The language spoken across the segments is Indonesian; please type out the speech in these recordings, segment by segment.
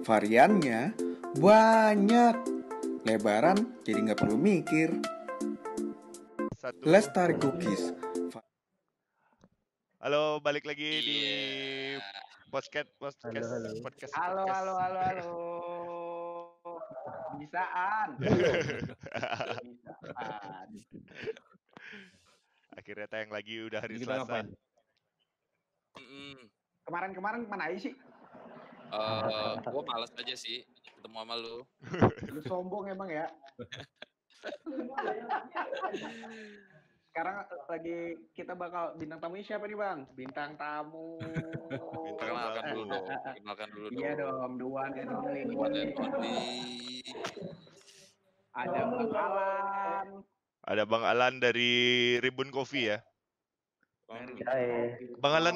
Variannya banyak. Lebaran jadi nggak perlu mikir. Satu. Lestari Cookies. Halo, balik lagi di podcast. Halo. Bisaan. Akhirnya tayang lagi udah hari Jadi kita Selasa. ngapain? Kemarin mana aja sih? Gue malas aja sih ketemu sama lu. Lu sombong emang ya. Sekarang lagi kita bakal bintang tamunya siapa nih Bang? Bintang tamu. Kenalkan dulu dong. Iya dong, the one and only. Ada Bang Alan. Ada Bang Alan dari Ribbon Coffee ya. Bang Alan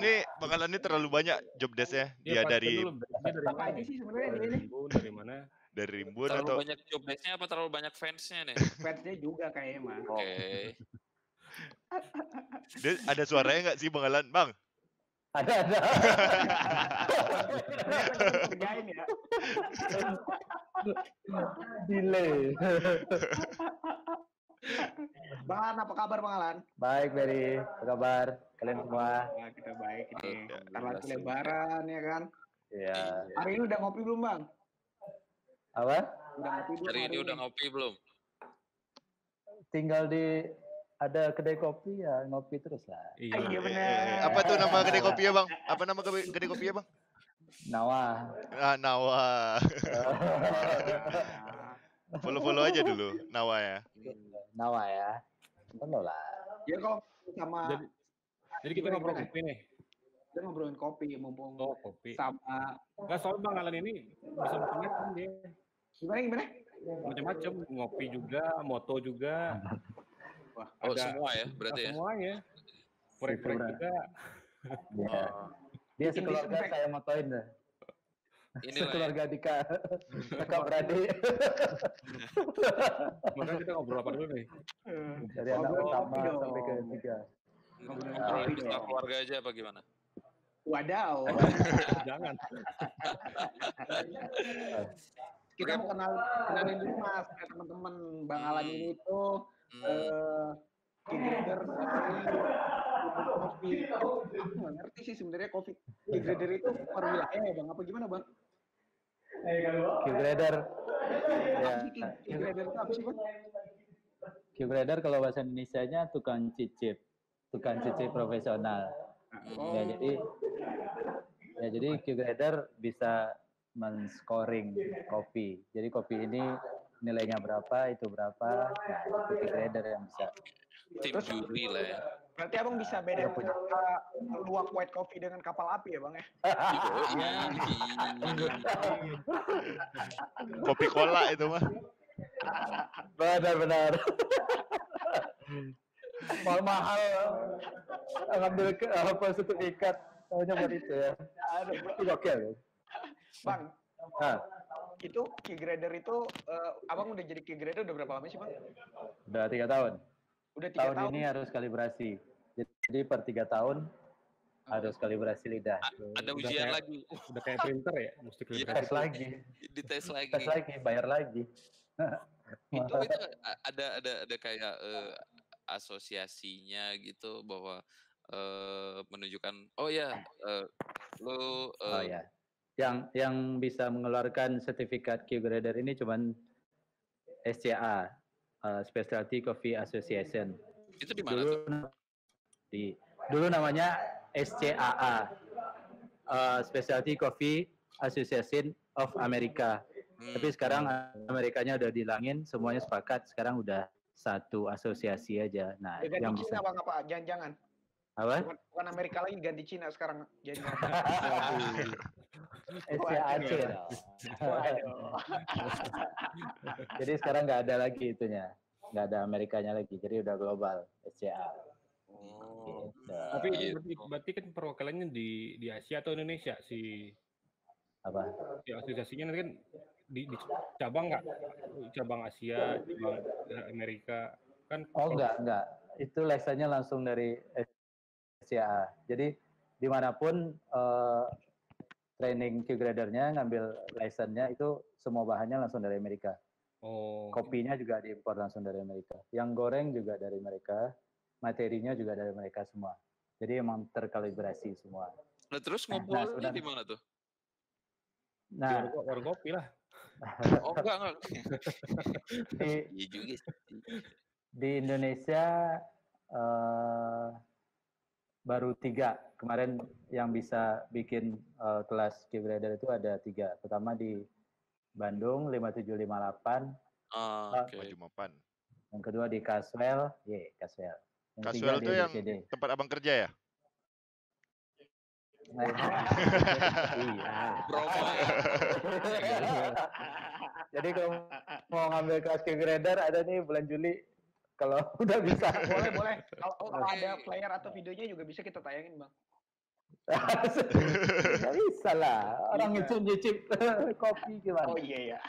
ini terlalu banyak job desk-nya. Dia dari Apa aja sih sebenarnya dia ini? Dari mana? Dari Rimbun Terlalu atau banyak job desk-nya apa terlalu banyak fans-nya nih? Fansnya juga kayaknya mah. Oke. dia ada suaranya nggak sih Bang Alan? Bang. Ada. Kerjain ya. Delay. Bang Alan, apa kabar Bang Alan? Baik, Berry. Apa kabar? Kalian semua? Nah, kita baik nih. Ntar lagi lebaran ya kan? Iya. Hari ini udah ngopi belum Bang? Apa? Udah ngopi belum? Hari ini udah ngopi belum? Tinggal di ada kedai kopi ya, ngopi terus lah. Iya benar. Apa tuh nama kedai kopi ya Bang? Apa nama kedai kopi ya Bang? Nawa. Nawa. Follow aja dulu Nawa ya. Nawa ya. Benar lah. Ya kalau sama Jadi kita ngobrol kopi nih. kita ngobrolin kopi mumpung Oh, kopi. sama Enggak, soal Bang Alan ini bisa macam-macam dia. gimana? Macam-macam, ngopi juga, moto juga. Wah, Oh, semua ya berarti ya. Semuanya. Korek-korek juga. Ya. Dia sekeluarga saya motoin dah. Inilah ya. Sekeluarga Dika. Kakak beradik. Makanya kita ngobrol apa dulu nih? Dari anak pertama sampai ke ketiga. Ngobrol tentang keluarga aja apa gimana? Wadaw. Jangan. Kita mau kenalin dulu Mas ke teman-teman Bang Alan ini tuh Key-Grader kopi. Aku nggak ngerti sih sebenarnya kopi Key-Grader itu per wilayah ya Bang? Apa gimana Bang? Q-grader. Ya. Apa sih Key-Grader itu apa sih Bang? Q-grader kalau bahasa Indonesianya tukang cicip profesional. Ya jadi Q-grader bisa men-scoring kopi. Jadi kopi ini nilainya berapa, itu berapa. Nah, itu Q-grader yang bisa. Tim juri lah ya. Berarti Abang bisa bedain luwak white coffee dengan kapal api ya Bang ya? Kopi cola itu mah. Benar. Mahal ngambil apa sertifikat hanya buat itu ya. Oke. Bang, Nah, itu Key-Grader itu Abang udah jadi Key-Grader udah berapa lama sih Bang? udah 3 tahun. Udah 3 Tahun tahun. ini harus kalibrasi. Jadi per 3 tahun harus kalibrasi lidah. Ada ujian lagi. Udah kayak printer ya, mesti Tes lagi. Dites lagi. Tes lagi, bayar lagi. Itu ada kayak asosiasinya gitu bahwa menunjukkan lu Oh ya. Yang bisa mengeluarkan sertifikat Q-Grader ini cuman SCA, Specialty Coffee Association. itu di mana tuh? Dulu namanya SCAA, Specialty Coffee Association of America. Tapi sekarang Amerikanya udah dihilangin, semuanya sepakat sekarang udah satu asosiasi aja. Nah, Ganti yang Cina bisa Bang apa? Jangan-jangan. apa? Bukan Amerika lagi, ganti Cina sekarang. Jadi SCAC. Jadi sekarang nggak ada lagi itunya, nggak ada Amerikanya lagi, jadi udah global SCA. Oh. Gitu. Tapi berarti kan perwakilannya di Asia atau Indonesia sih? Apa? Ya, asosiasinya nanti kan di cabang nggak? Cabang Asia, cabang Amerika kan? Oh enggak. Itu lisensinya langsung dari SCA. Jadi dimanapun training Q gradernya, ngambil license-nya itu semua bahannya langsung dari Amerika. Oh. Kopinya juga diimpor langsung dari Amerika. Yang goreng juga dari mereka, materinya juga dari mereka semua. Jadi emang terkalibrasi semua. Nah, terus ngumpulnya di mana tuh? Nah, warung kopi lah. Oh, enggak. Iya juga sih. Di Indonesia baru 3. Kemarin yang bisa bikin kelas Q grader itu ada 3. Pertama di Bandung 5758. Oke. Yang kedua di Caswell, Caswell. Yang Caswell ketiga itu di yang DCD. tempat abang kerja ya? Iya. Promo. Jadi kalau mau ngambil kelas Q grader ada nih bulan Juli. Kalau udah bisa. Boleh. Kalau ada player atau videonya juga bisa kita tayangin, Bang. Nggak bisa lah. Orang itu nyicip kopi gimana? Oh iya ya.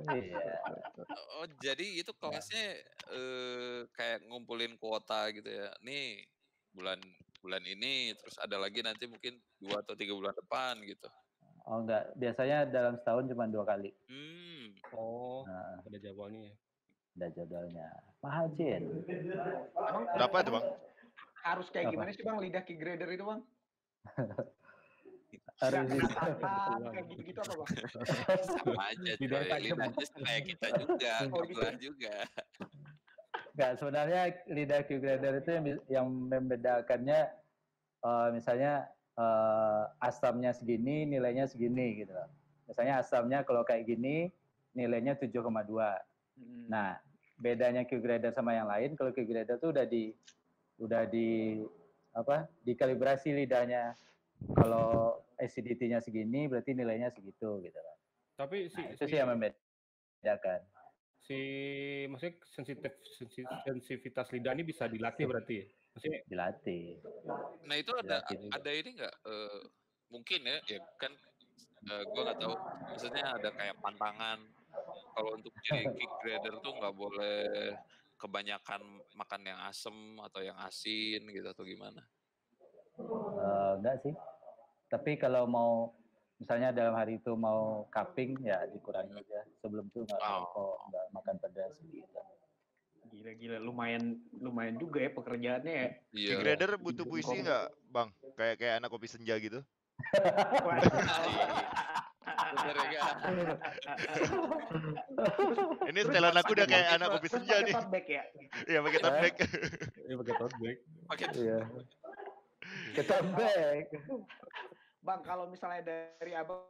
Iya. Oh, jadi itu kelasnya kayak ngumpulin kuota gitu ya. Nih bulan ini, terus ada lagi nanti mungkin 2 atau 3 bulan depan gitu. Oh enggak, biasanya dalam setahun cuma 2 kali. Oh, ada jadwalnya ya. Ada jadwalnya. Mahal, Cin. Emang Berapa tuh, Bang? harus kayak gimana sih, Bang, lidah Q grader itu, Bang? Harus bisa. Kayak gitu-gitu apa, Bang? Sama aja, coy. Lidahnya kayak kita juga, kebelah juga. Enggak, sebenarnya lidah Q grader itu yang membedakannya misalnya asamnya segini, nilainya segini gitu loh. Misalnya asamnya kalau kayak gini, nilainya 7,2. Nah, bedanya Q grader sama yang lain, kalau Q grader tuh udah dikalibrasi lidahnya. Kalau acidity-nya segini, berarti nilainya segitu gitu loh. Tapi itu sih yang membedakan. Maksudnya sensitivitas lidah ini bisa dilatih berarti ya? Maksudnya dilatih. Nah, itu ada ini nggak? Mungkin ya kan gue nggak tahu. Maksudnya ada kayak pantangan. Kalau untuk jadi Q grader tuh nggak boleh kebanyakan makan yang asem atau yang asin gitu atau gimana? Enggak sih. Tapi kalau mau misalnya dalam hari itu mau cupping ya dikurangi aja. Sebelum itu nggak makan pedas gitu. Gila, lumayan juga ya pekerjaannya ya. Q grader butuh puisi nggak, Bang? Kayak anak kopi senja gitu? Bener ya, Ini setelan aku udah kayak anak kopi senja nih. Tote bag ya? Iya, pakai tote bag. Iya, pakai tote bag. Iya. Ke tote bag. Bang, kalau misalnya dari Abang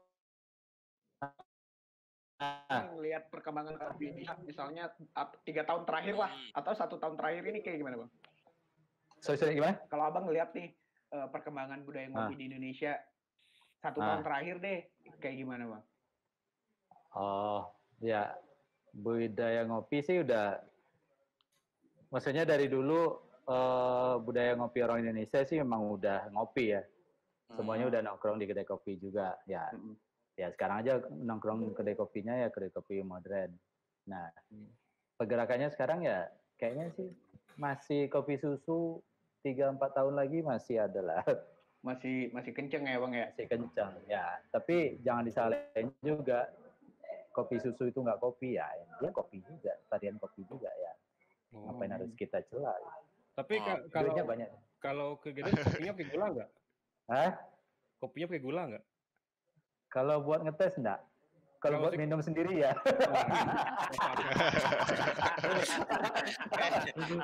lihat perkembangan kopi ini, misalnya 3 tahun terakhir lah, atau 1 tahun terakhir ini kayak gimana, Bang? Sorry, gimana? Kalau Abang lihat nih perkembangan budaya ngopi di Indonesia 1 tahun terakhir deh, kayak gimana, Bang? Oh, ya budaya ngopi sih udah, maksudnya dari dulu budaya ngopi orang Indonesia sih memang udah ngopi ya. Semuanya udah nongkrong di kedai kopi juga, ya. Ya sekarang aja nongkrong kedai kopinya ya kedai kopi modern. Nah, pergerakannya sekarang ya kayaknya sih masih kopi susu 3-4 tahun lagi masih ada lah. Masih kenceng ya, Bang ya? Masih kenceng, ya. Tapi jangan disalahin juga. Kopi susu itu nggak kopi ya. Dia kopi juga, varian kopi juga ya. Ngapain harus kita celah? Tapi kalau kegiatan kopinya pakai gula nggak? Hah? Kopinya pakai gula nggak? Kalau buat ngetes enggak? Kalau buat minum sendiri ya.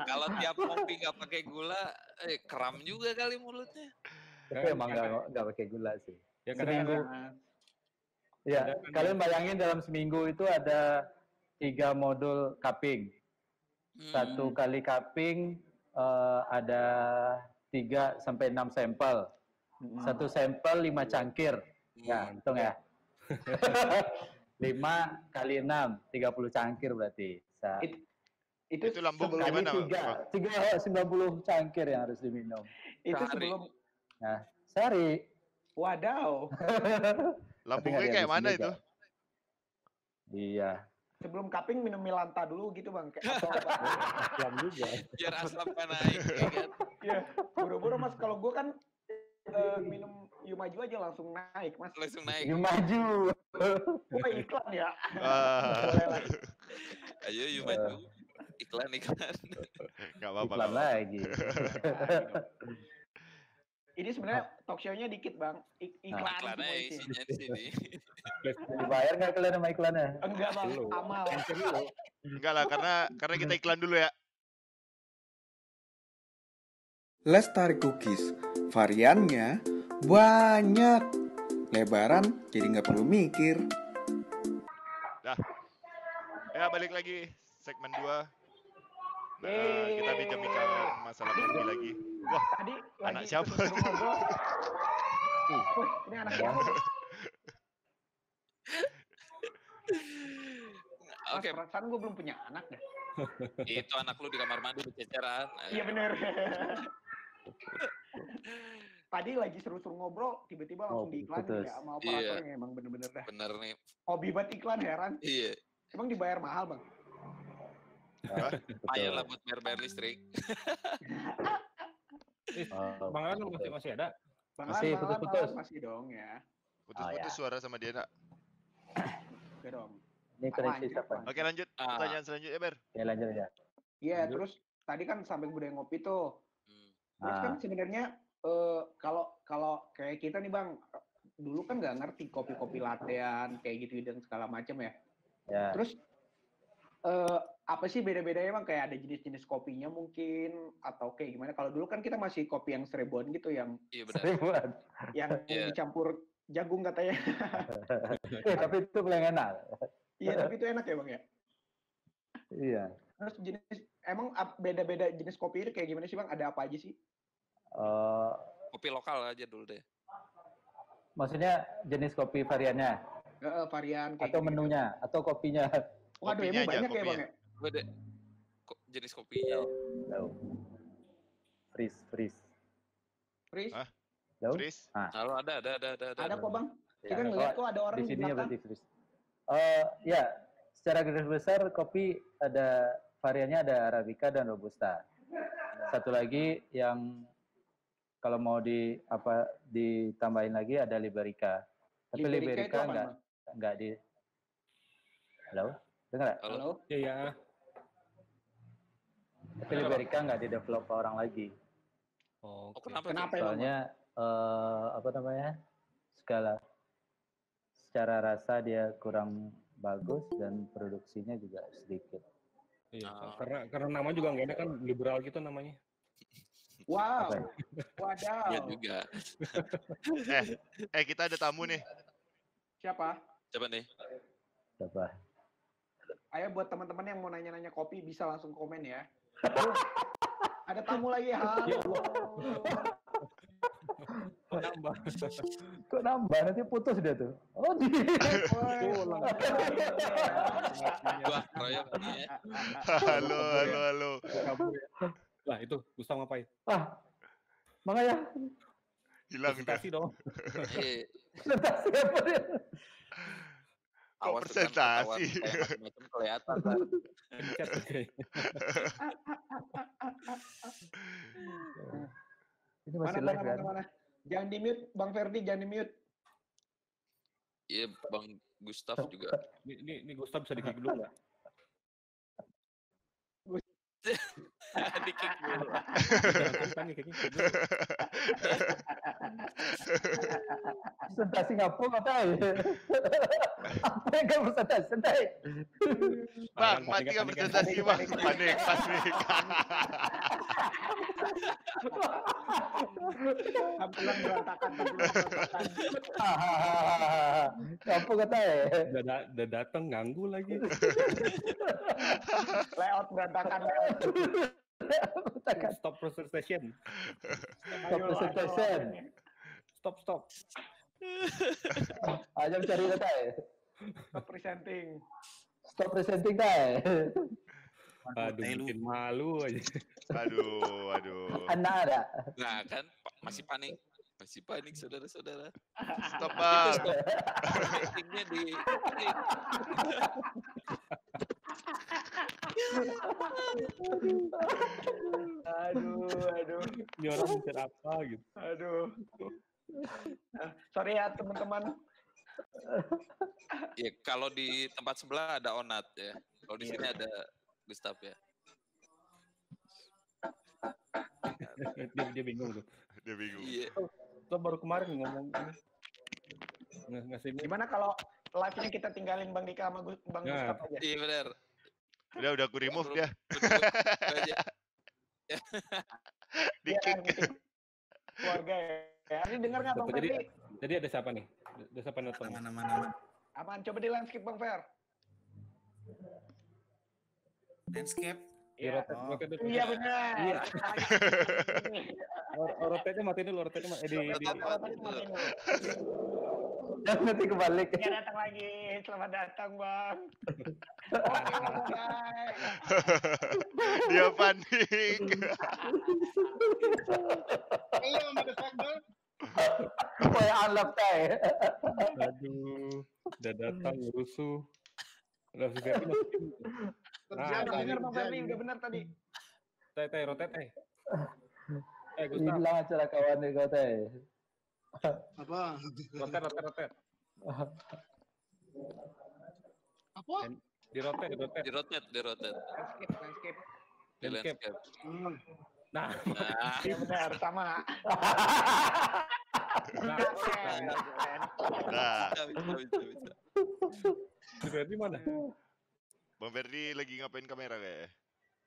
Kalau tiap kopi nggak pakai gula, kram juga kali mulutnya. Tapi emang nggak pakai gula sih. Ya, seminggu. Ya, kalian bayangin dalam seminggu itu ada 3 modul cupping. 1 kali cupping ada 3 sampai 6 sampel. 1 sampel 5 cangkir. Ya, hitung ya. 5 kali 6, 30 cangkir berarti. Itu lambung gimana, Bang? 90 cangkir yang harus diminum. Itu sebelum... Nah, sehari. Wadaw. Lambungnya kayak mana itu? Iya. Sebelum cupping minum Milanta dulu gitu, Bang. Asam juga. Biar asam kan naik. Iya, buru-buru Mas. Kalau gue kan minum Yu Maju aja langsung naik, Mas. Langsung naik. Yu Maju. Oh, iklan ya. Ah. Boleh lah. Ayo Yu Maju. Iklan. Nggak apa-apa. Iklan lagi. Ini sebenarnya talk show-nya dikit, Bang. Iklan Iklannya semua isinya. isinya di sini. Dibayar nggak kalian sama iklannya? Enggak, Bang. Lu. Amal. Enggak lah, karena kita iklan dulu ya. Lestari Cookies, variannya banyak. Lebaran jadi nggak perlu mikir. Ya, balik lagi segmen 2. Yeay. Kita bincang masalah kopi lagi. Wah, Tadi anak lagi siapa? seru-seru ngobrol. Ini anak siapa? Oke, Perasaan gue belum punya anak dah. itu anak lu di kamar mandi berceceran. Iya bener. Tadi lagi seru-seru ngobrol, tiba-tiba langsung diiklanin putus. ya sama operator yang emang bener-bener dah. Bener nih. Hobi banget iklan, heran. Iya. Emang dibayar mahal, Bang? Lumayan lah buat bayar listrik. Bang Alan masih ada? Bang Masih Alan, putus-putus. masih dong ya. putus-putus ya. suara sama dia, nak. Oke dong. Ini krisis Lanjut, apa? Bang. Oke, lanjut. Pertanyaan selanjutnya, Ber. Ya lanjut aja. Iya, terus tadi kan sampai budaya ngopi tuh. Terus Ah. kan sebenarnya kalau kayak kita nih Bang, dulu kan nggak ngerti kopi-kopi lattean kayak gitu dan segala macam ya. Ya. Terus apa sih beda-bedanya Bang? Kayak ada jenis-jenis kopinya mungkin atau kayak gimana? Kalau dulu kan kita masih kopi yang seribuan gitu yang Iya benar. Seribuan. yang Iya. dicampur jagung katanya. Tapi itu paling enak. Iya, tapi itu enak ya Bang ya. Iya. Terus emang beda-beda jenis kopi itu kayak gimana sih Bang? Ada apa aja sih? Kopi lokal aja dulu deh. Maksudnya jenis kopi variannya Varian kayak atau gitu. menunya atau kopinya? Waduh, Kopinya emang aja, banyak ya Bang kopinya. ya? Gue deh jenis kopinya. Tahu. Freeze. Fris? Hah? Tahu? Chris. Lalu ada. Ada kok Bang. Ya, Kita ngeliat kok ada orang di di sininya belakang. berarti freeze. Ya, secara garis besar kopi ada variannya ada Arabica dan Robusta. Satu lagi yang kalau mau ditambahin lagi ada Liberica. Tapi Liberica itu Liberica apa, enggak di. Halo? Dengar nggak? Halo? Iya. Tapi Liberica nggak di-develop ke orang lagi. Oh, Kenapa? Kenapa emang? Soalnya secara rasa dia kurang bagus dan produksinya juga sedikit. Iya, karena nama juga nggak enak kan, liberal gitu namanya. Wow. Apa ya? Wadaw. Iya juga. Kita ada tamu nih. Siapa? Coba nih. Siapa? Ayo buat teman-teman yang mau nanya-nanya kopi bisa langsung komen ya. Aduh, ada tamu lagi. Halo. Nambah. Kok nambah? Nanti putus dia tuh. Oh, Ulang. Gua royok nih ya. Halo. Lah itu Gustaf ngapain? Makanya Hilang dah. Presentasi dong. Iya. presentasi apa dia? Kok Awas presentasi? macam kelihatan kan. Pencet aja. Ini masih live kan? Mana? Jangan di-mute, Bang Ferdi, jangan di-mute. Iya, Bang Gustaf juga. Ini Gustaf bisa di-kick dulu nggak? Di-kick dulu. Kan nih kayaknya kick dulu. Presentasi ngapung apa ya? Apa yang kamu presentasi? Santai. Bang, mati nggak presentasi, Bang? Panik. Tampilan berantakan. Ngapung kata ya? Udah datang ganggu lagi. Layout berantakan. Stop presentation. Stop presentation. Stop. Aja cari kata ya? Stop presenting. Stop presenting kata. Aduh, bikin malu aja. Aduh. Anak ada. Nah, kan masih panik. Saudara-saudara. Stop, Bang. Ratingnya di Aduh. Ini orang bicara apa gitu. Aduh. ya teman-teman. Ya kalau di tempat sebelah ada Onat ya. Kalau di sini ada Gustaf ya. Dia bingung tuh. Dia bingung. Iya. Lo baru kemarin ngomong ngasih Gimana kalau live-nya kita tinggalin Bang Dika sama Bang Nah. Gustaf aja? Iya benar. Udah aku remove dia. Iya, keluarga ya. Ini dengar nggak Bang Ferdi? Jadi ada siapa nih? Ada siapa nonton? Mana. Apaan? Coba di landscape Bang Fer. Landscape. Iya. Rotate dulu. Iya benar. Iya. Rotate mati dulu, rotate mati. Nanti kebalik. Ya datang lagi. Selamat datang Bang. Oke, guys. Dia panik. Iya, motherfucker. Kayak alap kayak. Aduh, udah datang rusuh. Udah si Ferdi Udah benar Bang Ferdi, udah benar tadi. Tay rotate. Gustaf. Hilang acara kawan nih kau teh. Apa? Rotate. Apa? Di rotate. Di rotate. Landscape. Nah, Iya benar, sama. Nah, Bisa. si Ferdi mana? Bang Ferdi lagi ngapain kamera kayaknya?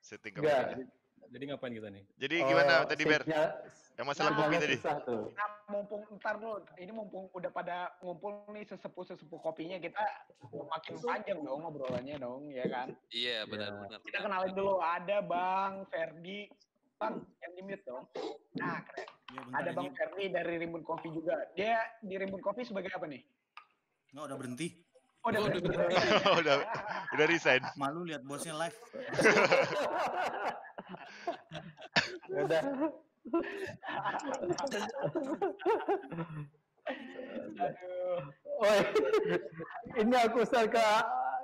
Setting Enggak. kamera. Jadi ngapain kita nih? Jadi gimana tadi Ber? Yang masalah kopi tadi? Nah, mumpung ntar dulu, ini mumpung udah pada ngumpul nih sesepuh kopinya, kita makin panjang dong ngobrolannya dong, ya kan? Iya benar. Kita kenalin dulu, ada Bang Ferdi. Bang, yang di-mute dong. Nah, keren. Ya, Ada Bang Ferdi dari Rimbun Coffee juga. Dia di Rimbun Coffee sebagai apa nih? Nggak, udah berhenti. Oh, udah berhenti. udah resign. Malu lihat bosnya live. Udah. Aduh. Oi, ini aku share ke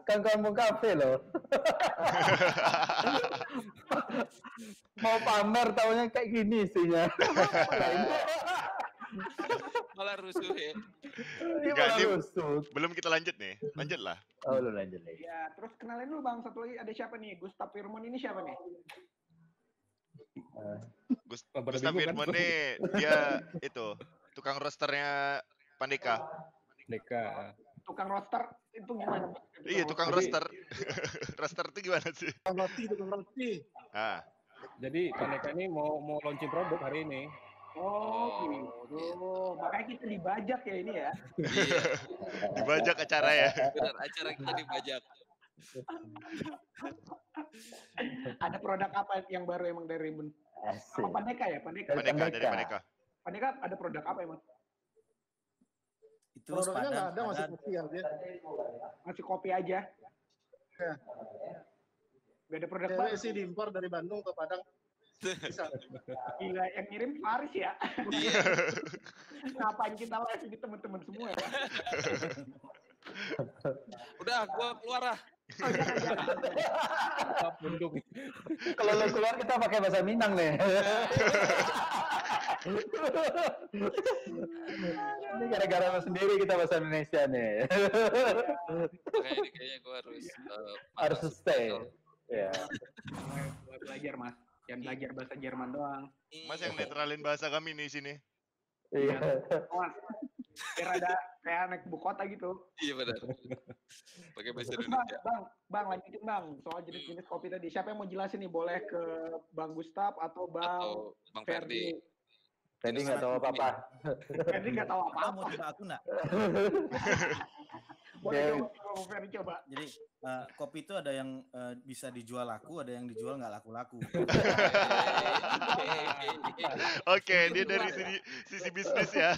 Kang Kampung Cafe loh. Mau pamer taunya kayak gini isinya. Malah rusuh ya. Enggak, ini rusuh. belum kita lanjut nih. Lanjut lah. Oh, lu lanjut nih. Ya, terus kenalin dulu Bang, satu lagi ada siapa nih? Gustaf Firman ini siapa nih? Gustaf Firman nih, dia itu tukang rosternya Pandeka. Deka. Tukang roster itu gimana? Iya, tukang roster. Roster itu gimana sih? Tukang roti. Ah, Jadi Pandeka ini mau launching produk hari ini. Oh, gitu. Makanya kita dibajak ya ini ya. Iya. dibajak acara ya. Benar, acara kita dibajak. Ada produk apa yang baru emang dari Rimbun? Asik. Apa Pandeka ya? Pandeka. Pandeka, dari Pandeka. Pandeka ada produk apa emang? Itu sepadan. masih kopi ya dia. Masih kopi aja. Ya. Gak ada produk Cewek baru. sih diimpor dari Bandung ke Padang. Bisa. Gila, yang ngirim Faris ya. Iya. Ngapain kita live ini teman-teman semua ya? Udah, gua keluar lah. Oh, jangan. Bunduk. Kalau lu keluar kita pakai bahasa Minang nih. Ini gara-gara lu sendiri kita bahasa Indonesia nih. Makanya ini kayaknya gua Harus stay. Ya. Belajar Mas. Jangan belajar bahasa Jerman doang. Mas yang netralin bahasa kami nih sini. Iya. Mas, biar ada kayak anak ibu kota gitu. Iya benar. Pakai bahasa Terus Indonesia. bang, lanjutin bang. Soal jenis-jenis kopi tadi. Siapa yang mau jelasin nih? Boleh ke Bang Gustaf atau Bang Atau Bang Ferdi. Tadi nggak tahu apa-apa. Ferdi nggak tahu Kamu apa-apa. mau coba aku nggak? Boleh coba Bang Ferdi coba. Jadi kopi itu ada yang bisa dijual laku, ada yang dijual nggak laku-laku. Oke, dia dari sisi bisnis ya.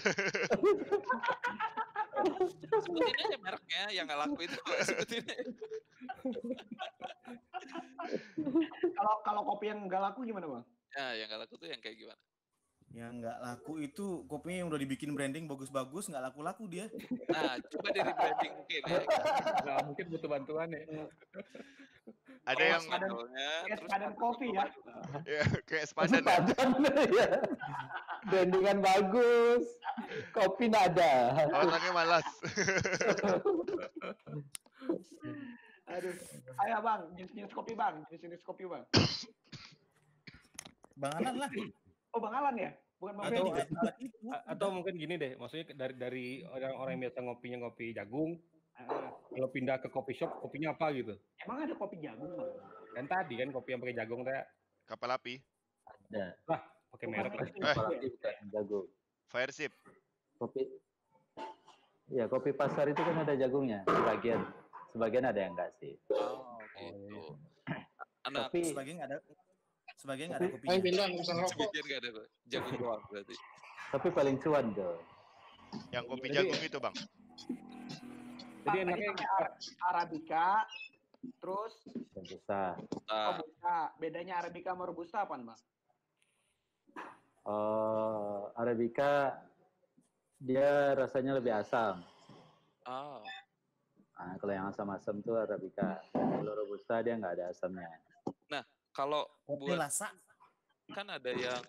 Sebutin aja mereknya yang nggak laku itu. Sebutin aja. Kalau kopi yang nggak laku gimana bang? Ya, yang nggak laku tuh yang kayak gimana? Yang nggak laku itu kopinya yang udah dibikin branding bagus-bagus, nggak laku-laku dia. Nah, coba dari branding mungkin ya. Nah, mungkin butuh bantuan ya. Ada yang Modelnya, Kayak terus sepadan kopi ya. ya, kayak sepadan ya. Ya. Brandingan bagus, kopi nada. Orangnya malas. Aduh. Ayo bang, jenis-jenis kopi bang. Jenis-jenis kopi bang. Bang Alan lah. Oh Bang Alan ya? Bukan Bang Atau, Freddy. atau mungkin gini deh, maksudnya dari orang-orang yang biasa ngopinya ngopi jagung, kalau pindah ke kopi shop, kopinya apa gitu? Emang ada kopi jagung bang? Kan tadi kan kopi yang pakai jagung teh, Kapal api. Ada. pakai merek lah. Apalagi bukan jagung. Firesip. Kopi. Ya, kopi pasar itu kan ada jagungnya. Sebagian ada yang enggak sih. Oh, gitu. Anak Tapi Sebagian nggak ada kopinya. Ayo bilang pesan rokok. sebagian nggak ada jagung doang berarti. tapi paling cuan tuh. Yang kopi Jadi- jagung itu bang. Jadi Bang, tadi enaknya pakai Arabica, terus Robusta. Robusta. Bedanya Arabica sama Robusta apa bang? Arabica dia rasanya lebih asam. Oh, Nah, kalau yang asam-asam tuh Arabica. Kalau Robusta dia nggak ada asamnya. kalau Kopi buat lasa. kan ada yang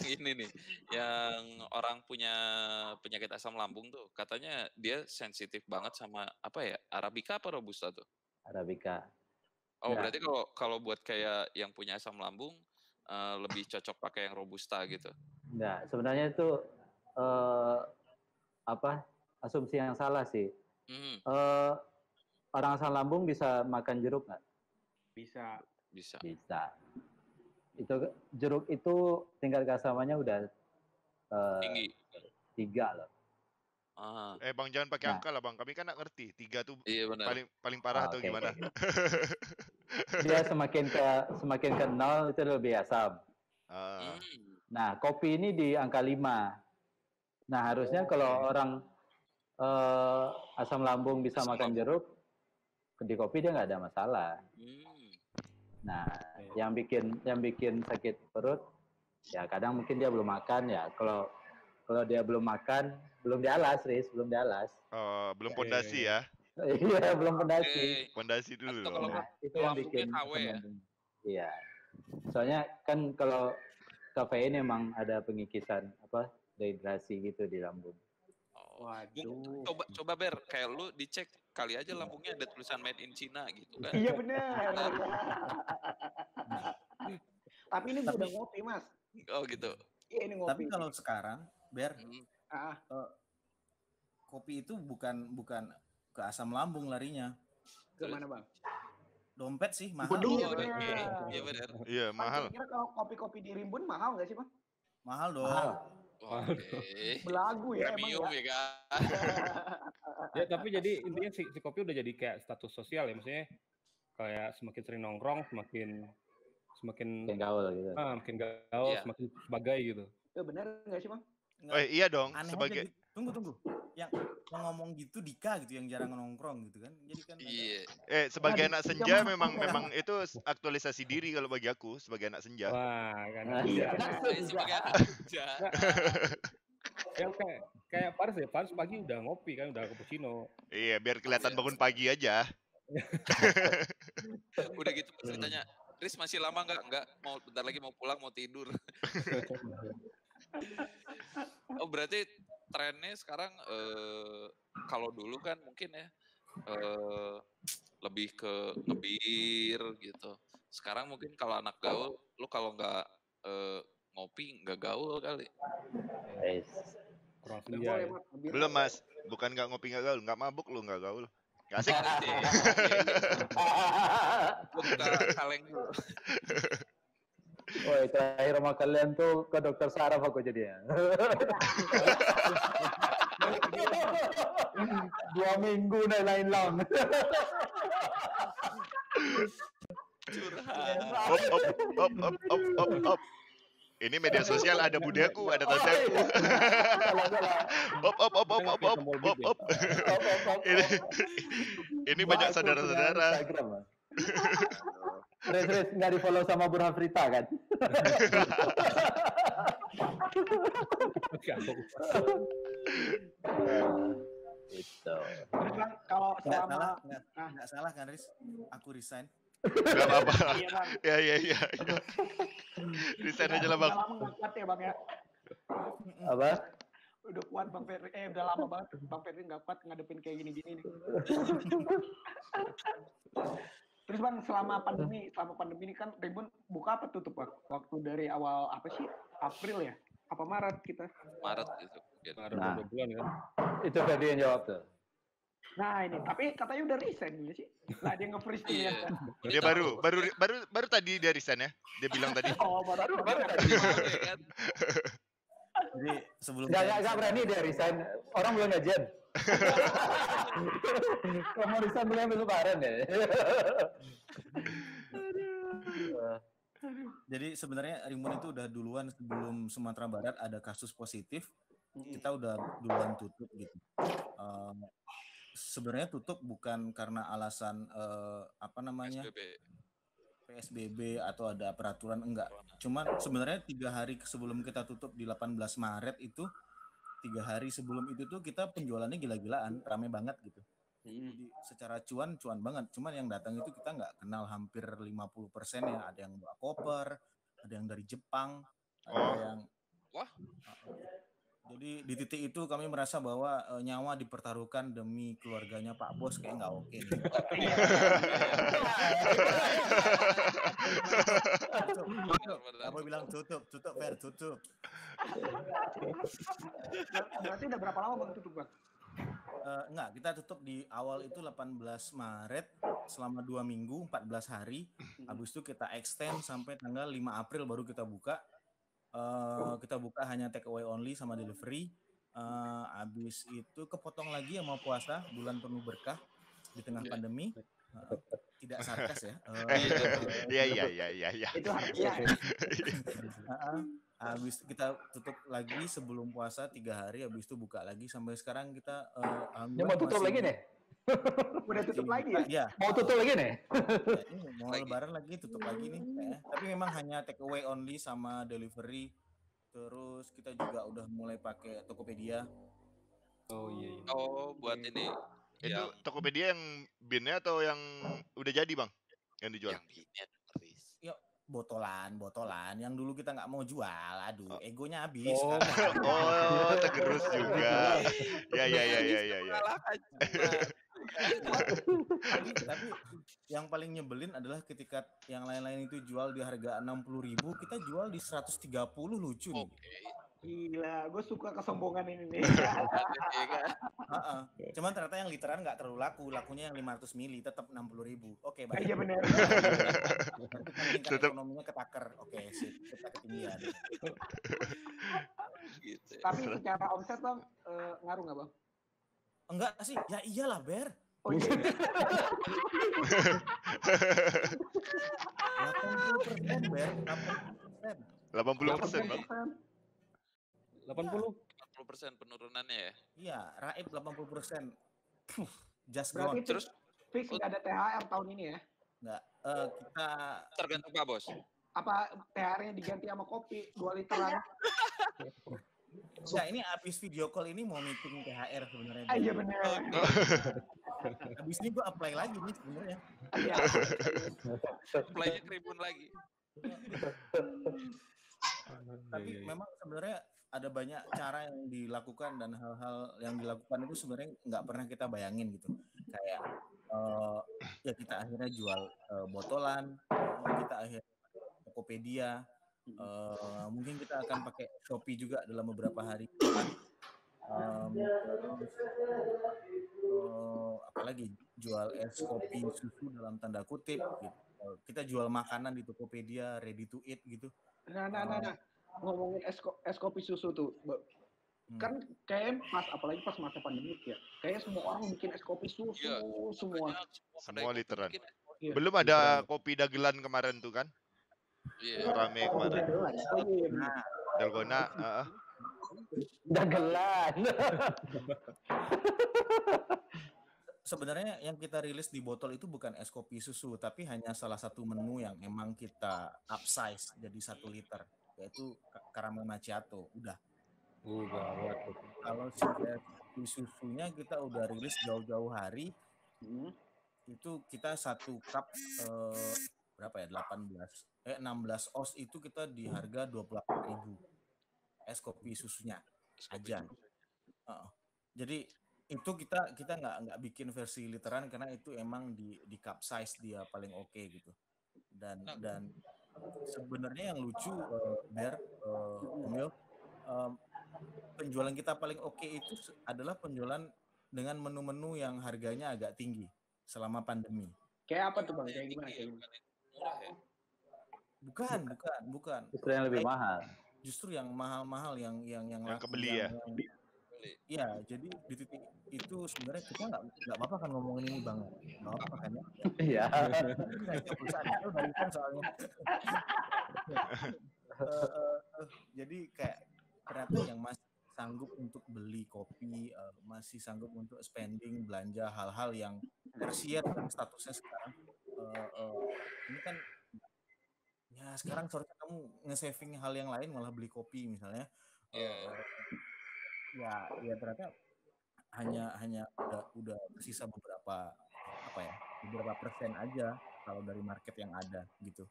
ini nih, yang orang punya penyakit asam lambung tuh, katanya dia sensitif banget sama apa ya, Arabica apa Robusta tuh? Arabica. Oh, Ya. berarti kalau buat kayak yang punya asam lambung lebih cocok pakai yang Robusta gitu. Enggak, sebenarnya itu asumsi yang salah sih. Hmm, Orang asam lambung bisa makan jeruk nggak? Bisa. bisa. Bisa. Itu jeruk itu tingkat keasamannya udah Tinggi. 3 loh. Ah, Bang jangan pakai Nah. angka lah bang. Kami kan nggak ngerti. 3 tuh iya benar. paling parah atau Oke. gimana? Dia semakin ke 0 itu lebih asam. Ah, Hmm, Nah, kopi ini di angka 5. Nah, harusnya kalau orang asam lambung bisa Asam makan lambung. jeruk, di kopi dia nggak ada masalah. hmm. Nah, yang bikin sakit perut, ya kadang mungkin dia belum makan ya. Kalau dia belum makan, belum dialas, belum dialas. belum pondasi ya. Iya, belum pondasi. Oke. Pondasi dulu. Atau kalau Nah, itu yang lambungnya bikin KW asam ya? lambung. Iya. Soalnya kan kalau kafein emang ada pengikisan dehidrasi gitu di lambung. Oh. Waduh. Coba Ber, kayak lu dicek kali aja lambungnya ada tulisan made in China gitu kan. Iya benar. Tapi ini udah ngopi mas. Oh gitu. Iya ini ngopi. Tapi kalau sekarang, Ber, Hmm. Ah, kopi itu bukan ke asam lambung larinya. kemana bang? Dompet sih mahal. Waduh. Iya, bener. oke. Iya benar. Iya mahal. Kira kalau kopi-kopi di Rimbun mahal nggak sih bang? Mahal dong. Mahal. Oke. Belagu ya emang Premium ya. ya kan. Ya tapi jadi intinya si kopi udah jadi kayak status sosial ya, maksudnya kayak semakin sering nongkrong, semakin Kayak gaul gitu. makin gaul, Iya. semakin sebagai gitu. Ya benar nggak sih bang? Nggak, Iya dong. aneh Sebagai aja gitu. Tunggu. Yang ngomong gitu Dika gitu yang jarang nongkrong gitu kan. Jadi kan Iya. sebagai Nah, anak di senja zaman memang itu aktualisasi diri kalau bagi aku sebagai anak senja. Wah, kan. Iya. Saya sebagai anak kerja. Ya kayak Pars pagi udah ngopi kan, udah cappuccino. Iya, biar kelihatan bangun pagi aja. Udah gitu ceritanya. Riz masih lama nggak? Nggak, mau bentar lagi mau pulang, mau tidur. Oh berarti trennya sekarang kalau dulu kan mungkin ya lebih ke ngebir gitu. Sekarang mungkin kalau anak gaul, lu kalau nggak ngopi nggak gaul kali. Guys. Kurang Nggak senja. boleh Ya. mas. Ngebir. Belum mas, bukan nggak ngopi nggak gaul, nggak mabuk lu nggak gaul. Nggak asik. Gue buka kaleng dulu. Woi, terakhir sama kalian tuh ke dokter saraf aku jadinya. 2 minggu lain lang. Curhat. Op. Ini media sosial ada budaku, ada tandaku. Op. Ini banyak saudara-saudara. Terus nggak di follow sama Burhan Frita kan? Itu. Bang, kalau nggak selama salah kan Riz? Aku resign. Gak apa-apa. Iya bang. Iya. Resign aja lah bang. Udah lama nggak kuat ya bang ya. Apa? Udah kuat bang Ferry. Udah lama banget bang Ferry nggak kuat ngadepin kayak gini-gini nih. Terus bang selama pandemi ini kan Ribbon buka apa tutup bang? Waktu dari awal apa sih? April ya? Apa Maret kita? Maret gitu. Nah, 2 bulan kan. Itu tadi yang jawab tuh. Nah ini, tapi katanya udah resign ya sih? Lah dia nge-freeze tuh ya. Dia baru tadi dia resign ya. Dia bilang tadi. Oh baru tadi. Jadi sebelum Nggak berani dia resign. Orang belum gajian. Kamu resign belum lebaran ya? Jadi sebenarnya Rimbun itu udah duluan sebelum Sumatera Barat ada kasus positif, kita udah duluan tutup gitu. Sebenarnya tutup bukan karena alasan PSBB atau ada peraturan, enggak. Cuman sebenarnya 3 hari sebelum kita tutup di 18 Maret itu, 3 hari sebelum itu tuh kita penjualannya gila-gilaan, rame banget gitu. Jadi secara cuan banget. Cuman yang datang itu kita nggak kenal, hampir 50% ya. Ada yang bawa koper, ada yang dari Jepang, ada yang jadi di titik itu kami merasa bahwa nyawa dipertaruhkan demi keluarganya Pak Bos kayak nggak oke. Apa bilang tutup Fer, tutup. Berarti udah berapa lama bang tutup bang? Enggak, kita tutup di awal itu 18 Maret selama 2 minggu, 14 hari. Habis itu kita extend sampai tanggal 5 April baru kita buka. Kita buka hanya take away only sama delivery. Habis itu kepotong lagi yang mau puasa, bulan penuh berkah di tengah pandemi. Tidak sarkas ya. Iya. Itu harusnya. Habis kita tutup lagi sebelum puasa 3 hari, habis itu buka lagi sampai sekarang kita mau tutup lagi nih? Udah tutup lagi ya? Iya. Mau tutup lagi nih? Mau lebaran lagi, tutup lagi nih. Tapi memang hanya take away only sama delivery. Terus kita juga udah mulai pakai Tokopedia. Oh iya. Oh, buat ini. Itu Tokopedia yang binnya atau yang udah jadi bang? Yang dijual? Yang binnya botolan yang dulu kita nggak mau jual, aduh egonya habis. Tergerus juga. Ya. Tapi yang paling nyebelin adalah ketika yang lain-lain itu jual di harga 60.000, kita jual di 130, lucu nih. Gila, gue suka kesombongan ini nih. Cuman ternyata yang literan nggak terlalu laku, lakunya yang 500 mili tetap 60.000. Oke, baik. Iya benar. Tingkat ekonominya ketakar. Oke, sip, kita ketinggian. Gitu. Tapi secara omset bang, ngaruh nggak bang? Enggak sih, ya iyalah Ber. Oh iya. 80% Ber, 80% bang. 80% penurunannya ya? Iya, Raib 80%. Just berarti gone. terus fix nggak ada THR tahun ini ya? Nggak, kita tergantung Pak Bos. Apa THR-nya diganti sama kopi 2 literan? Ya ini abis video call ini mau meeting THR sebenarnya. Iya benar. Abis ini gue apply lagi nih sebenarnya. Iya. Apply-nya Tribun lagi. Tapi memang sebenarnya ada banyak cara yang dilakukan dan hal-hal yang dilakukan itu sebenarnya nggak pernah kita bayangin gitu. Kayak ya kita akhirnya jual botolan, kita akhirnya Tokopedia, mungkin kita akan pakai Shopee juga dalam beberapa hari depan. Apalagi jual es kopi susu dalam tanda kutip gitu. Kita jual makanan di Tokopedia ready to eat gitu. Nah. Ngomongin es kopi susu tuh, kan kayak apalagi pas masa pandemi ya, kayak semua orang bikin es kopi susu semua literan. Belum ada kopi dagelan kemarin tuh kan? Iya. Rame kemarin. Dalgona. Dagelan. Sebenarnya yang kita rilis di botol itu bukan es kopi susu, tapi hanya salah satu menu yang emang kita upsize jadi 1 liter, yaitu caramel macchiato. Udah. Gawat. Kalau si susunya kita udah rilis jauh-jauh hari. itu kita satu cup berapa ya 16 oz itu kita di harga 28.000 es kopi susunya aja. Jadi itu kita nggak bikin versi literan karena itu emang di cup size dia paling oke gitu. Dan sebenarnya yang lucu Emil, penjualan kita paling oke itu adalah penjualan dengan menu-menu yang harganya agak tinggi selama pandemi. Kayak apa tuh Bang? Kayak gimana? Murah ya? Bukan. Justru yang lebih mahal. Justru yang mahal-mahal yang laku, kebeli ya. Iya, jadi di titik itu sebenarnya kita nggak apa-apa kan ngomongin ini Bang. Nggak apa-apa kan ya? Iya. Perusahaan itu dari kan soalnya. Jadi kayak ternyata yang masih sanggup untuk beli kopi, masih sanggup untuk spending, belanja hal-hal yang tersier kan statusnya sekarang. Ini kan ya sekarang seharusnya kamu nge-saving hal yang lain malah beli kopi misalnya. Ya ternyata hanya udah tersisa beberapa persen aja kalau dari market yang ada gitu.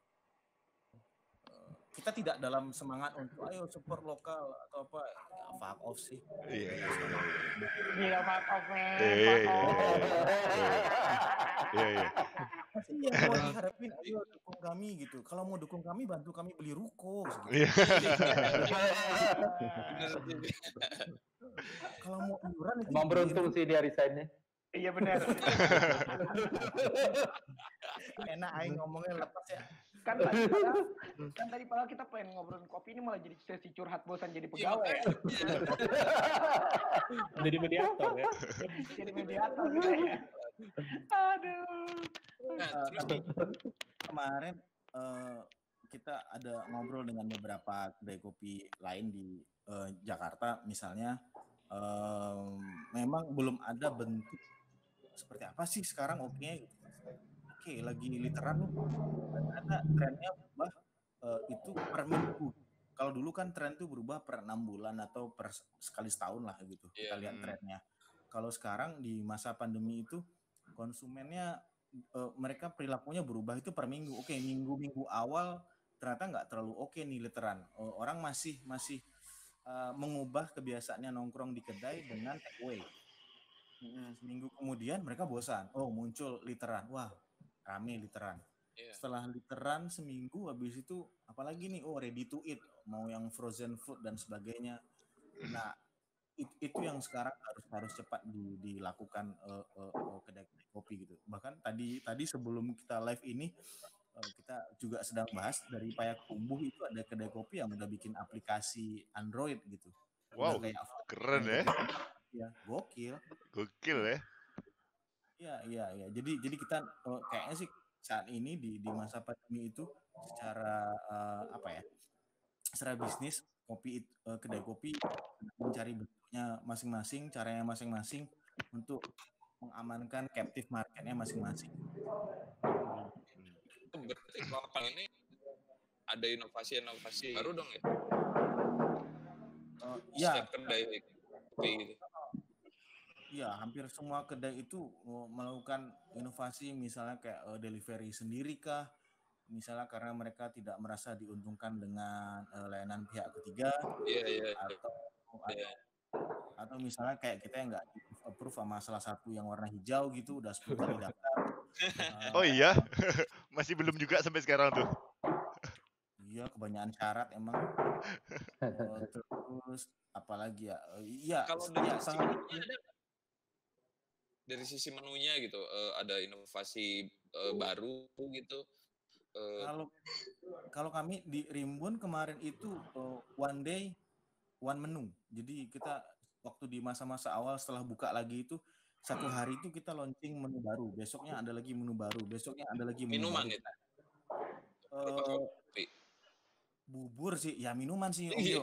Kita tidak dalam semangat untuk ayo support lokal atau apa, ya, fuck off sih. Iya. Gila fuck off men. Iya. Iya, mau diharapin ayo dukung kami gitu. Kalau mau dukung kami, bantu kami beli ruko. Gitu. Iya. Kalau mau iuran itu Emang beruntung sih dia resign-nya. Iya benar. Enak aing ngomongnya lepas ya. Kan tadi padahal kita pengen ngobrolin kopi ini malah jadi sesi curhat bosan jadi pegawai ya. Jadi mediator ya. Jadi mediator gitu ya. Aduh. Tapi kemarin kita ada ngobrol dengan beberapa kedai kopi lain di Jakarta misalnya, memang belum ada bentuk seperti apa sih sekarang Oke, lagi literan nih, dan ada trennya berubah itu per minggu. Kalau dulu kan tren itu berubah per 6 bulan atau per sekali setahun lah gitu. Kita lihat trennya. Kalau sekarang di masa pandemi itu konsumennya mereka perilakunya berubah itu per minggu. Oke, minggu awal ternyata nggak terlalu oke nih literan. Orang masih mengubah kebiasaannya nongkrong di kedai dengan take away. Seminggu kemudian mereka bosan. Muncul literan. Wah, rame literan. Setelah literan seminggu habis itu apalagi nih ready to eat, mau yang frozen food dan sebagainya. Nah, itu yang sekarang harus cepat dilakukan kedai kopi gitu. Bahkan tadi sebelum kita live ini kita juga sedang bahas dari Payakumbuh itu ada kedai kopi yang udah bikin aplikasi Android gitu. Wow, keren ya. Ya, gokil ya. Iya. Jadi kita kayaknya sih saat ini di masa pandemi itu secara secara bisnis kedai kopi mencari bentuknya masing-masing, caranya masing-masing untuk mengamankan captive marketnya masing-masing. Berarti lokal ini ada inovasi baru dong ya? Setiap kedai kopi gitu. Iya, hampir semua kedai itu melakukan inovasi, misalnya kayak delivery sendiri kah, misalnya karena mereka tidak merasa diuntungkan dengan layanan pihak ketiga, atau misalnya kayak kita yang nggak approve sama salah satu yang warna hijau gitu, udah 10 kali daftar. Oh iya, masih belum juga sampai sekarang tuh. Iya, kebanyakan syarat emang. Terus apalagi ya? Iya, kalau dari sisi menunya gitu, ada inovasi baru gitu. Kalau kami di Rimbun kemarin itu one day one menu. Jadi kita waktu di masa-masa awal setelah buka lagi itu satu hari itu kita launching menu baru. Besoknya ada lagi menu baru. Besoknya ada lagi menu minuman baru. Kopi. Bubur sih, ya minuman sih. Ini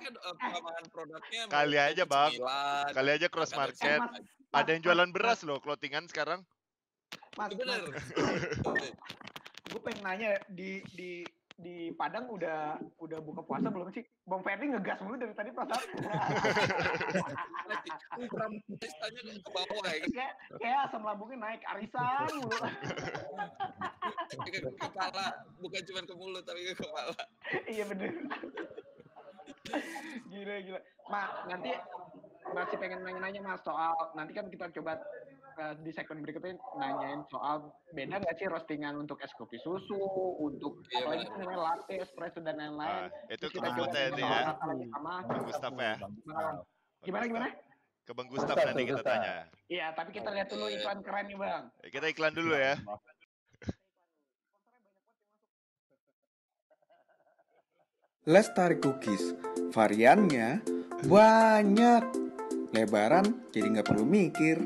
kan pengembangan produknya kali aja bang, kali aja cross market. Ada yang jualan beras loh, clothingan sekarang. Mas, bener. Gue pengen nanya di Padang udah buka puasa belum sih? Bang Ferdi ngegas mulu dari tadi perasaan. Listanya ke bawah ya. Kayak asam lambungnya naik arisan mulu. Ke kepala, bukan cuma ke mulut tapi ke kepala. Iya bener. Gila. Nanti masih pengen nanya-nanya Mas soal nanti kan kita coba di segmen berikutnya nanyain soal beda nggak sih roastingan untuk es kopi susu, untuk apalagi namanya latte, espresso dan lain-lain. Itu ke kita Bang coba Gustaf ya. sama Bang Gustaf ya. Gimana? Ke Bang Gustaf nanti kita tanya. Iya, tapi kita lihat dulu iklan keren nih Bang. Kita iklan dulu ya. Lestari Cookies, variannya banyak. Lebaran jadi nggak perlu mikir.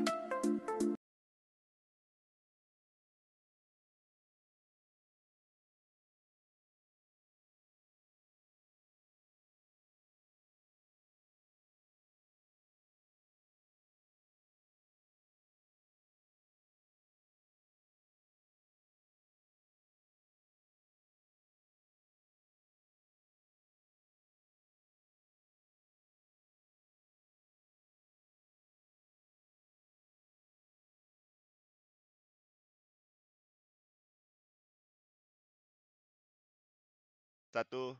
Satu,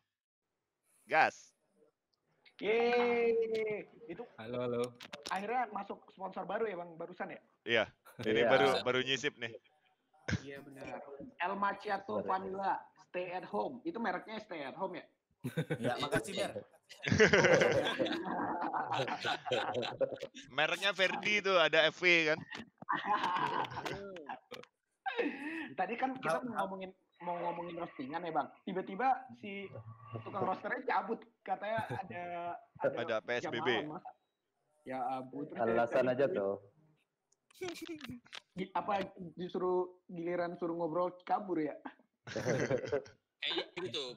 gas. Yeay, itu Halo. akhirnya masuk sponsor baru ya Bang, barusan ya? Iya, ini baru nyisip nih. Iya benar. El Macchiato Vanilla Stay at Home, itu mereknya Stay at Home ya? Ya, makasih Ber. Mereknya Verdi tuh, ada FV kan. Tadi kan kita mau ngomongin roastingan ya Bang. Tiba-tiba si tukang roasternya cabut, katanya ada PSBB. Malam, ya ampun. Alasan aja tuh. Apa disuruh giliran suruh ngobrol kabur ya? Kayaknya gitu,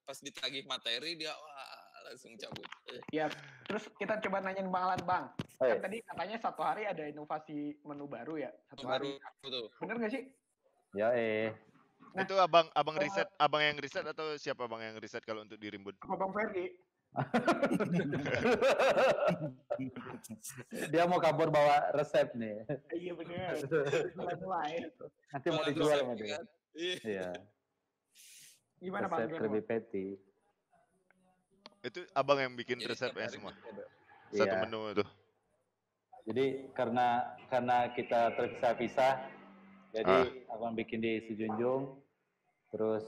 pas ditagih materi dia langsung cabut. Ya, terus kita coba nanyain Bang Alan Bang. Kan tadi katanya satu hari ada inovasi menu baru ya? Satu hari. Betul. Bener nggak sih? Ya Nah, itu abang riset, abang yang riset atau siapa bang yang riset kalau untuk di Rimbun? Bang Ferdi. Dia mau kabur bawa resep nih. Iya bener. Nanti mau dijual sama dia. Iya. Gimana Bang? Resep Krabby Patty. Itu abang yang bikin resepnya semua. Satu menu itu. Jadi karena kita terpisah-pisah, jadi abang bikin di Sejunjung, terus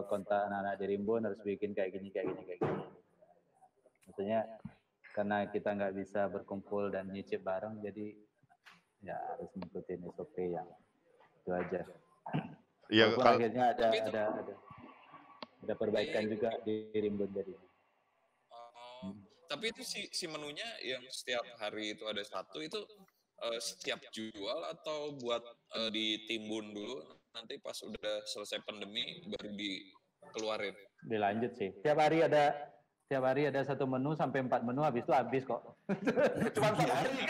kontak anak-anak di Rimbun harus bikin kayak gini. Maksudnya karena kita nggak bisa berkumpul dan nyicip bareng, jadi ya harus mengikuti SOP yang itu aja. Iya. Walaupun akhirnya ada perbaikan juga di Rimbun jadi. Tapi itu si menunya yang setiap hari itu ada satu itu siap jual atau buat ditimbun dulu nanti pas udah selesai pandemi baru dikeluarin? Dilanjut sih. Tiap hari ada satu menu sampai 4 menu habis kok. Cuma sehari.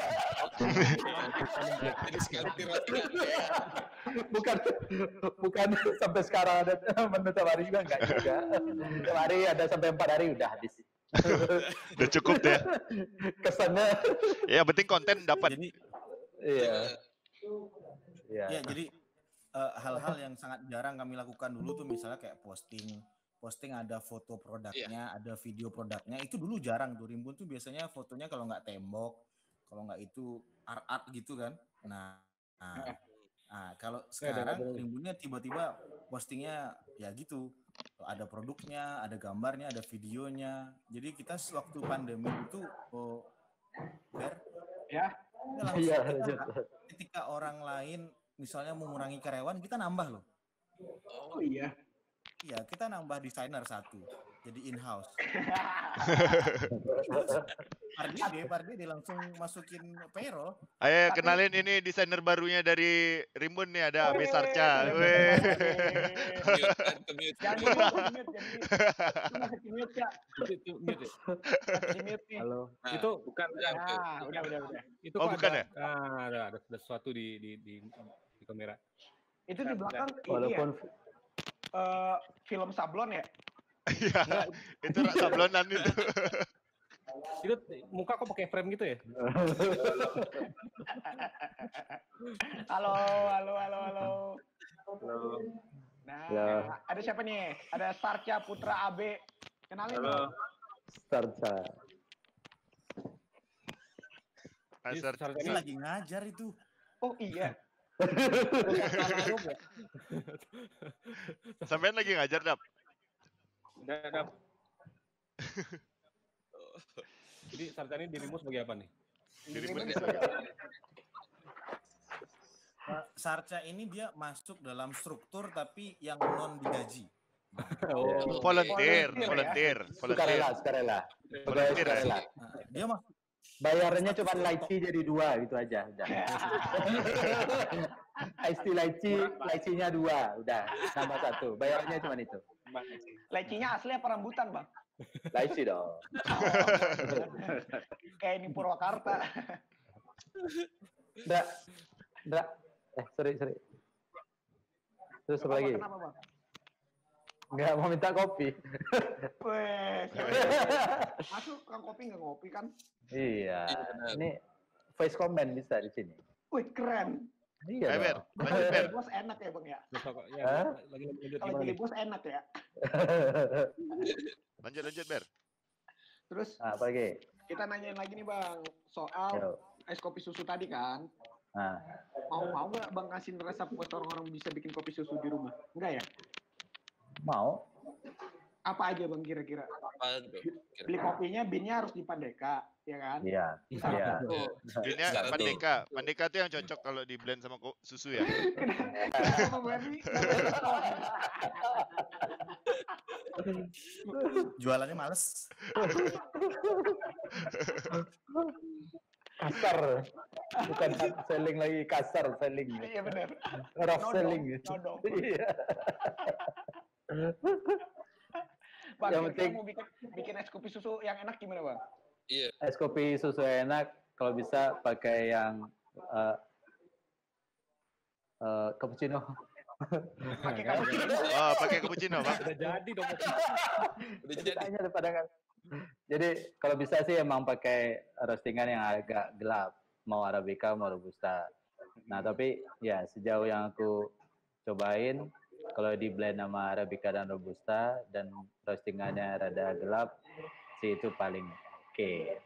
Jadi sekali tiratikan. Bukan sampai sekarang ada menu tiap hari juga enggak juga. Tiap hari ada sampai 4 hari udah habis. Udah cukup deh. Kesannya. Ya penting konten dapat. Iya. Ya, jadi hal-hal yang sangat jarang kami lakukan dulu tuh misalnya kayak posting ada foto produknya, ada video produknya, itu dulu jarang tuh. Rimbun tuh biasanya fotonya kalau nggak tembok, kalau nggak itu art gitu kan. Nah kalau sekarang Rimbunnya tiba-tiba postingnya ya gitu. Ada produknya, ada gambarnya, ada videonya. Jadi kita waktu pandemi itu ketika orang lain misalnya mengurangi karyawan, kita nambah loh. Oh iya. Iya, kita nambah desainer 1. Jadi in-house. Pardi langsung masukin payroll. Ayo kenalin ini desainer barunya dari Rimbun nih, ada Abe Sarca. Halo. Itu bukan. Udah. Itu bukan ya? Ada sesuatu di kamera. Itu di belakang walaupun film sablon ya? Iya, itu sablonan itu. Itu muka kok pakai frame gitu ya? Halo. Nah, ada siapa nih? Ada Sarca Putra AB. Kenalin dong. Sarca. Ini lagi ngajar itu. Oh iya. Sampean lagi ngajar, Dap? Dap. Jadi Sarca ini dirimu sebagai apa nih? Sarca ini dia masuk dalam struktur tapi yang non digaji. Volunteer. Sukarela. Volunteer. Dia masuk. Bayarnya cuma lychee jadi 2 gitu aja. Udah. Ice tea lychee-nya 2, udah tambah 1. Bayarnya cuma itu. Lychee-nya asli apa rambutan, Bang? Lychee dong. Kayak di Purwakarta. Ndra. Sorry. Terus apa lagi? Kenapa, Bang? Nggak mau minta kopi. Wes. Masuk Kang Kopi nggak ngopi kan? Iya. Ini voice comment bisa di sini. Wih, keren. Iya. Ber. Lanjut, Ber. Bos enak ya, Bang ya? Kalau jadi bos enak ya. Lanjut, Ber. Terus apa lagi? Kita nanyain lagi nih, Bang, soal es kopi susu tadi kan. Nah. Mau nggak Bang kasih resep buat orang-orang bisa bikin kopi susu di rumah? Enggak ya? Mau. Apa aja Bang kira-kira? Beli kopinya binnya harus di Pandeka, ya kan? Iya. Binnya Pandeka. Pandeka tuh yang cocok kalau di blend sama susu ya. Kenapa Berni? Jualannya males. Kasar. Bukan selling lagi, kasar selling. Iya benar. Rough selling. Iya. Bang, yang penting mau bikin es kopi susu yang enak gimana, Bang? Iya. Es kopi susu enak kalau bisa pakai yang cappuccino. Pakai cappuccino. Oh, pakai cappuccino, Bang. Udah jadi dong. Udah jadi. Daripada kan. Jadi kalau bisa sih emang pakai roastingan yang agak gelap, mau arabica mau robusta. Nah, tapi ya sejauh yang aku cobain kalau di blend sama arabica dan robusta dan roastingannya rada gelap sih itu paling oke.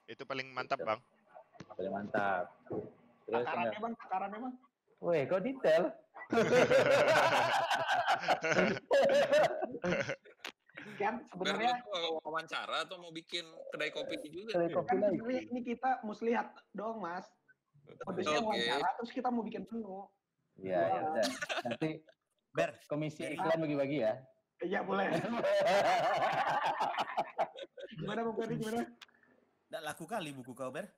Itu paling mantap, Bang. Paling mantap. Terus takarannya Bang. Weh, kok detail? Kan sebenarnya mau wawancara atau mau bikin kedai kopi juga? Kedai kopi kan lagi. ini kita mesti lihat dong, Mas. Modusnya wawancara terus kita mau bikin menu. Iya, ya udah. Nanti komisi iklan bagi-bagi ya. Iya, boleh. Gimana Bang Ferdi, gimana? Nggak laku kali buku kau, Ber.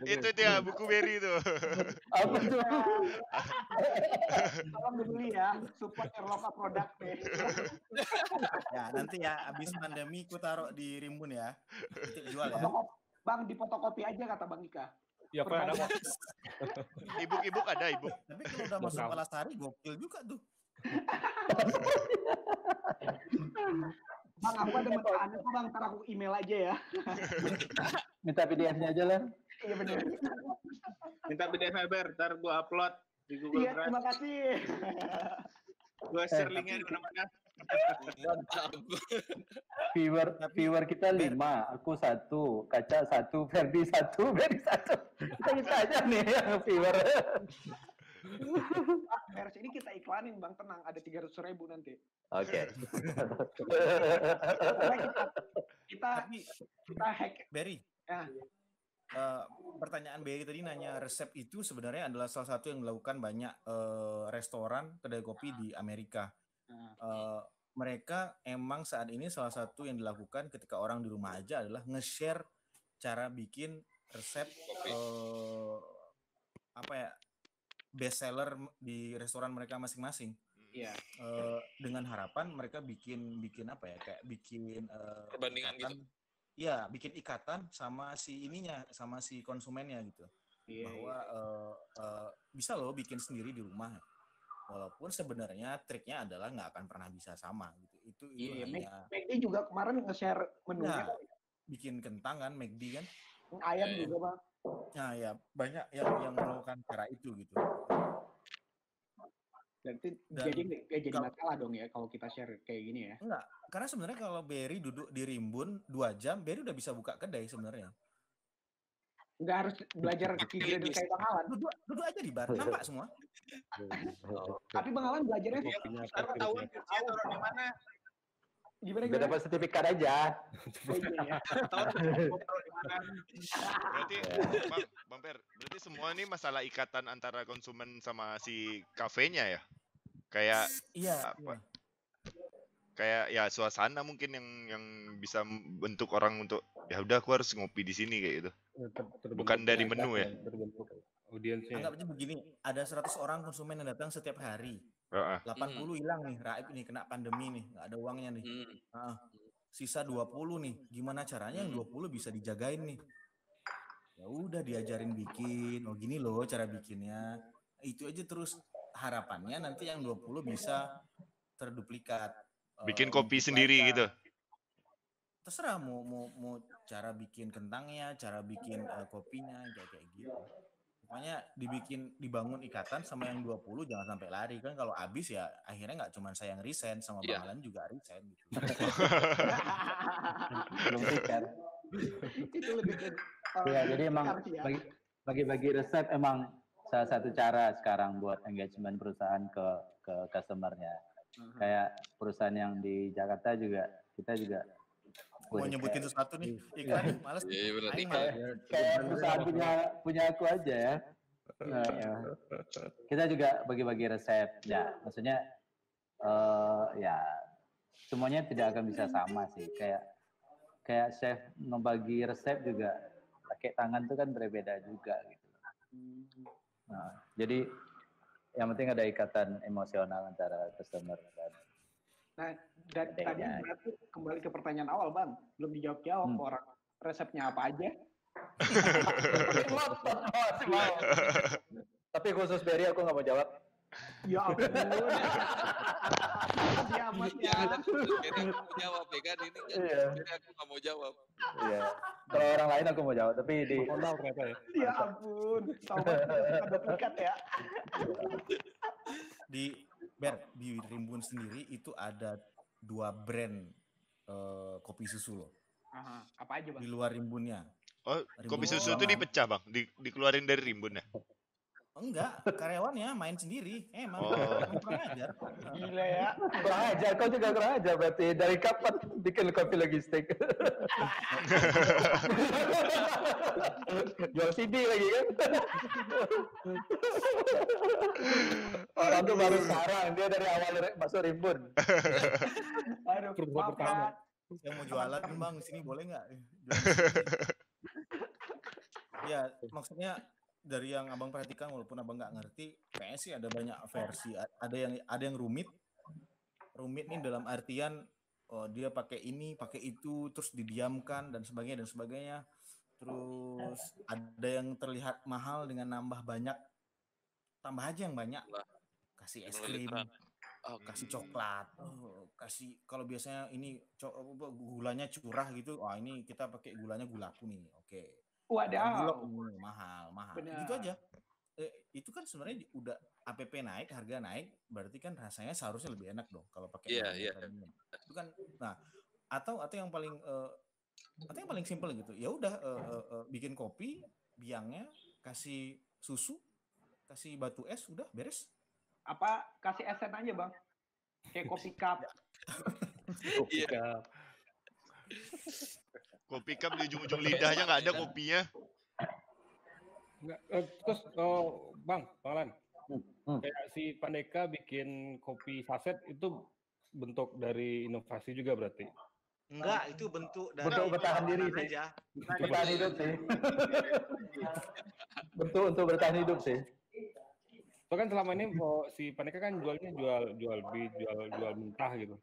Itu dia buku Berry itu. Apa tuh? Tolong dibeli ya, support your local product nih. Ya, nanti ya abis pandemi ku taruh di Rimbun ya. Jual ya. Bang, di fotokopi aja kata Bang Ika. Ya, Pak, ada kok. Ibuk ada, Ibuk. Tapi kalau udah masuk Palasari gokil juga tuh. Bang, aku ada metaan itu Bang, ntar aku email aja ya. Minta PDF-nya aja lah. Iya benar. Minta PDF-nya Ber, ntar gua upload di Google Iya, Drive. terima kasih. Gua share linknya di mana-mana. Viewer kita 5, aku 1, Kaca 1, Ferdi 1, Berry 1. Kita aja nih yang viewer. Beres ini kita iklanin Bang, tenang, ada 300.000 nanti. Oke. Kita hack. Berry. Ya. Pertanyaan Berry tadi nanya resep itu sebenarnya adalah salah satu yang dilakukan banyak restoran kedai kopi di Amerika. Mereka emang saat ini salah satu yang dilakukan ketika orang di rumah aja adalah nge-share cara bikin resep best seller di restoran mereka masing-masing. Iya. Dengan harapan mereka bikin apa ya, kayak bikin perbandingan gitu. Iya, bikin ikatan sama si ininya, sama si konsumennya gitu. Bahwa bisa loh bikin sendiri di rumah. Walaupun sebenarnya triknya adalah nggak akan pernah bisa sama gitu. Itu Iya, hanya McD juga kemarin nge-share menunya. Nah, bikin kentang kan McD kan. Ayam juga, Bang. Nah, ya banyak yang melakukan cara itu gitu. Berarti Dan jadi nggak jadi masalah dong ya kalau kita share kayak gini ya? Enggak, karena sebenarnya kalau Berry duduk di Rimbun 2 jam, Berry udah bisa buka kedai sebenarnya. Nggak harus belajar key grader kayak Bang Alan. Duduk aja di bar, nampak semua. Tapi Bang Alan belajarnya Sekarang tahuan kursinya taruh di mana. gimana? Udah dapat sertifikat aja. Berarti Bang Per, berarti semua ini masalah ikatan antara konsumen sama si kafenya ya? Kayak apa? Kayak ya suasana mungkin yang bisa bentuk orang untuk ya udah aku harus ngopi di sini kayak gitu. Bukan dari menu ya. Audiensnya. Anggap aja begini, ada 100 orang konsumen yang datang setiap hari. 80 hilang nih, Raib nih kena pandemi nih, nggak ada uangnya nih. Sisa 20 nih, gimana caranya yang 20 bisa dijagain nih? Ya udah diajarin bikin, oh gini loh cara bikinnya. Itu aja terus harapannya nanti yang 20 bisa terduplikat. Bikin kopi sendiri gitu. Terserah mau cara bikin kentangnya, cara bikin kopinya kayak gitu. Pokoknya dibangun ikatan sama yang 20 jangan sampai lari kan, kalau habis ya akhirnya nggak cuma saya yang resign sama Bang Alan juga resign gitu. Belum pikir. Itu lebih Ya, jadi emang bagi-bagi resep emang salah satu cara sekarang buat engagement perusahaan ke customer-nya. Kayak perusahaan yang di Jakarta juga, kita juga mau nyebutin sesuatu nih, iklan nih, males. Kayak perusahaan punya aku aja ya. Kita juga bagi-bagi resep. Ya, maksudnya ya semuanya tidak akan bisa sama sih. Kayak chef ngebagi resep juga pakai tangan tuh kan berbeda juga gitu. Nah, jadi yang penting ada ikatan emosional antara customer dan Nah, tadi berarti kembali ke pertanyaan awal, Bang. Belum dijawab-jawab orang resepnya apa aja. Tapi khusus Berry aku nggak mau jawab. Ya ampun. Dia amat ya. Aku jawab ya kan ini kan. Jadi aku nggak mau jawab. Iya. Kalau orang lain aku mau jawab, tapi di ternyata ya. Ya ampun. Sama duplikat ya. Di Rimbun sendiri itu ada 2 brand kopi susu loh. Apa aja, Bang? Di luar Rimbunnya. Oh, kopi susu itu dipecah, Bang? Dikeluarin dari Rimbun ya? Enggak, karyawannya main sendiri. Emang kurang ajar. Gila ya. kurang ajar, kau juga kurang ajar berarti. Dari kapan bikin kopi logistik? Jual CD lagi kan? Orang tuh baru sekarang, dia dari awal masuk Rimbun. Aduh, pertama. Yang mau jualan Bang, sini boleh nggak? Ya, maksudnya dari yang abang perhatikan, walaupun abang nggak ngerti, kayaknya sih ada banyak versi. Ada yang rumit nih dalam artian dia pakai ini, pakai itu, terus didiamkan dan sebagainya. Terus ada yang terlihat mahal dengan nambah banyak, tambah aja yang banyak. Kasih es krim, kasih coklat, kasih kalau biasanya ini gulanya curah gitu, ini kita pakai gulanya gulaku nih, oke. Waduh. Mahal. Benar. Gitu aja. Itu kan sebenarnya udah APP naik, harga naik, berarti kan rasanya seharusnya lebih enak dong kalau pakai premium. Itu kan, nah atau yang paling simpel gitu. Ya udah bikin kopi, biangnya kasih susu, kasih batu es, udah beres. Apa kasih esen aja, Bang? Kayak kopi cup. Kopi cup di ujung-ujung lidahnya nggak ada kopinya. Terus Bang Alan, kayak si Pandeka bikin kopi saset itu bentuk dari inovasi juga berarti? Enggak, itu bentuk dari bentuk bertahan diri sih. aja. Bertahan hidup sih. Bentuk untuk bertahan hidup sih. So kan selama ini si Pandeka kan jualnya jual mentah gitu.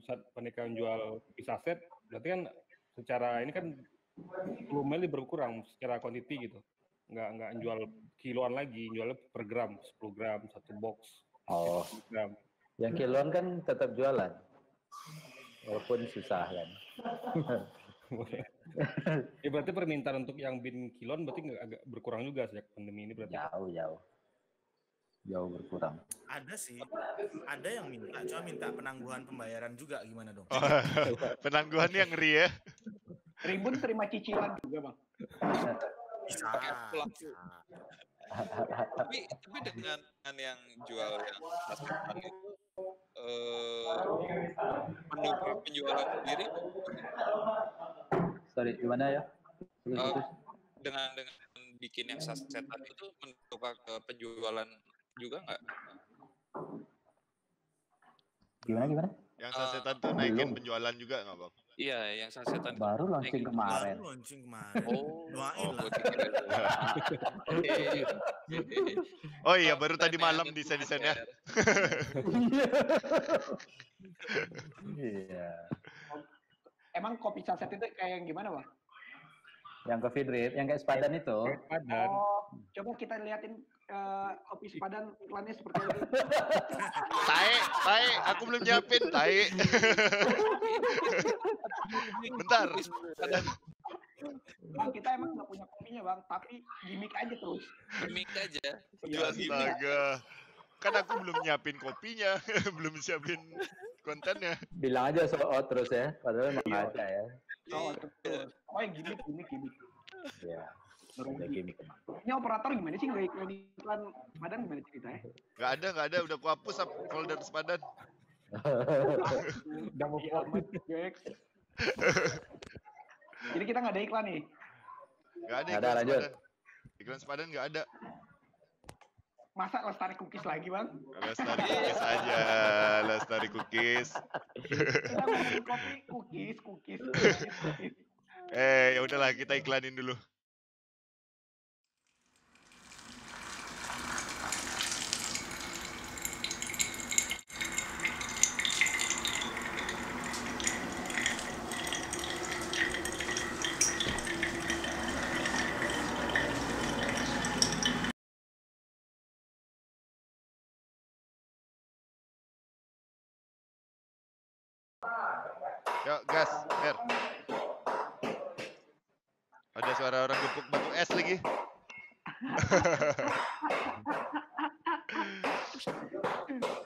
Saat Pandeka menjual kopi saset, berarti kan secara ini kan volumenya berkurang secara quantity gitu. nggak jual kiloan lagi, jualnya per gram, 10 gram, 1 box. Oh, 10 gram. yang kiloan kan tetap jualan. Walaupun susah kan. Ya berarti permintaan untuk yang bin kiloan berarti agak berkurang juga sejak pandemi ini berarti. Jauh berkurang. Ada sih, ada yang minta, cuma minta penangguhan pembayaran juga, gimana dong? Penangguhan yang ngeri ya. Tribun terima cicilan juga bang. Bisa. Tapi dengan yang jual yang sasetan itu menu penjualan sendiri Sorry, gimana ya? dengan bikin yang sasetan itu mencoba ke penjualan juga nggak? Gimana? Yang sasetan tuh naikin penjualan juga nggak bang? Iya, yang sasetan baru launching kemarin. Oh, doain lah. Oh iya, baru tadi malam desain-desainnya. Iya. Emang kopi saset itu kayak yang gimana bang? Yang Coffee Drip, yang kayak sepadan itu. Oh, coba kita liatin kopi sepadan iklannya seperti apa. Tae, aku belum nyiapin tae. Bentar. Bang, kita emang nggak punya kopinya bang, tapi gimmick aja terus. Gimmick aja. Jual gimmick. Kan aku belum nyiapin kopinya, belum siapin kontennya. Bilang aja sold out terus ya, padahal emang ada ya. Oh, betul. Oh, yang gimmick. Iya. Ada gimmick. Ini operator gimana sih nggak iklan sepadan gimana ceritanya? Nggak ada, udah aku hapus folder sepadan. Udah mau Gex. Jadi kita nggak ada iklan nih. Nggak ada iklan sepadan. Iklan sepadan nggak ada. Masa Lestari Cookies lagi bang? Lestari Cookies aja, Lestari Cookies. Kita ngomongin kopi, cookies. Ya udahlah, kita iklanin dulu. Yuk, gas, Her. Ada suara orang gepuk batu es lagi.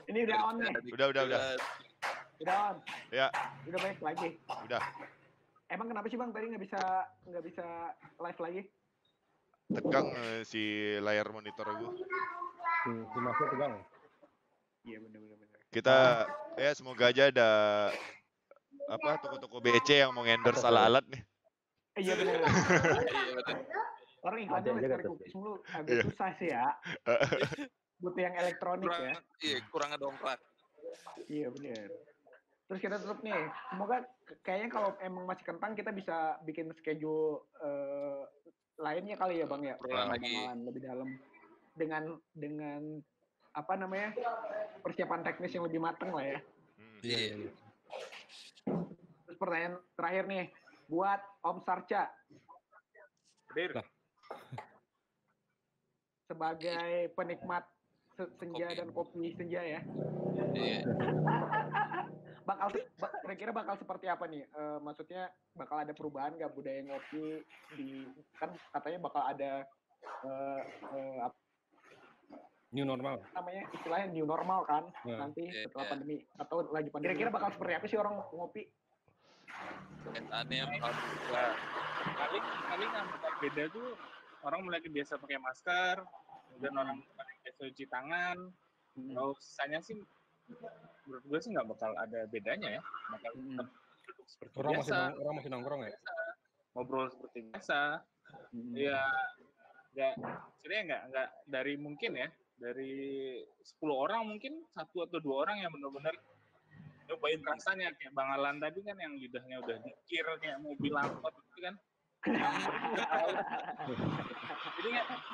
Ini udah on nih. Udah. Udah on. Ya. Udah baik lagi. Udah. Emang kenapa sih bang tadi nggak bisa live lagi? Tegang si layar monitor gue. Masuk tegang. Iya benar. Kita ya semoga aja ada toko-toko BC yang mau endorse salah alat nih. Iya benar. Orang iklannya Lestari Cookies mulu agak susah sih ya. Butuh yang elektronik ya. Iya, kurang ada dongkrak. Iya benar. Terus kita tutup nih. Semoga kayaknya kalau emang masih kentang kita bisa bikin schedule lainnya kali ya bang ya. Perkenalan lebih dalam dengan apa namanya persiapan teknis yang lebih matang lah ya. Iya. Terus pertanyaan terakhir nih buat Om Sarca. Sebagai penikmat senja dan kopi senja ya. Iya. Kira-kira bakal seperti apa nih? Maksudnya bakal ada perubahan nggak budaya ngopi kan katanya bakal ada new normal. Namanya istilahnya new normal kan nanti setelah pandemi atau lagi pandemi. Kira-kira bakal seperti apa sih orang ngopi? Aneh paling yang beda tuh orang mulai biasa pakai masker, kemudian orang mulai biasa cuci tangan. Kalau sisanya sih menurut gue sih nggak bakal ada bedanya ya. Bakal seperti biasa. Orang masih nongkrong ya? Ngobrol seperti biasa. Ya sebenarnya nggak dari mungkin ya dari 10 orang mungkin 1 atau 2 orang yang benar-benar nyobain rasanya kayak Bang Alan tadi kan yang lidahnya udah dikir kayak mobil angkot gitu kan. Jadi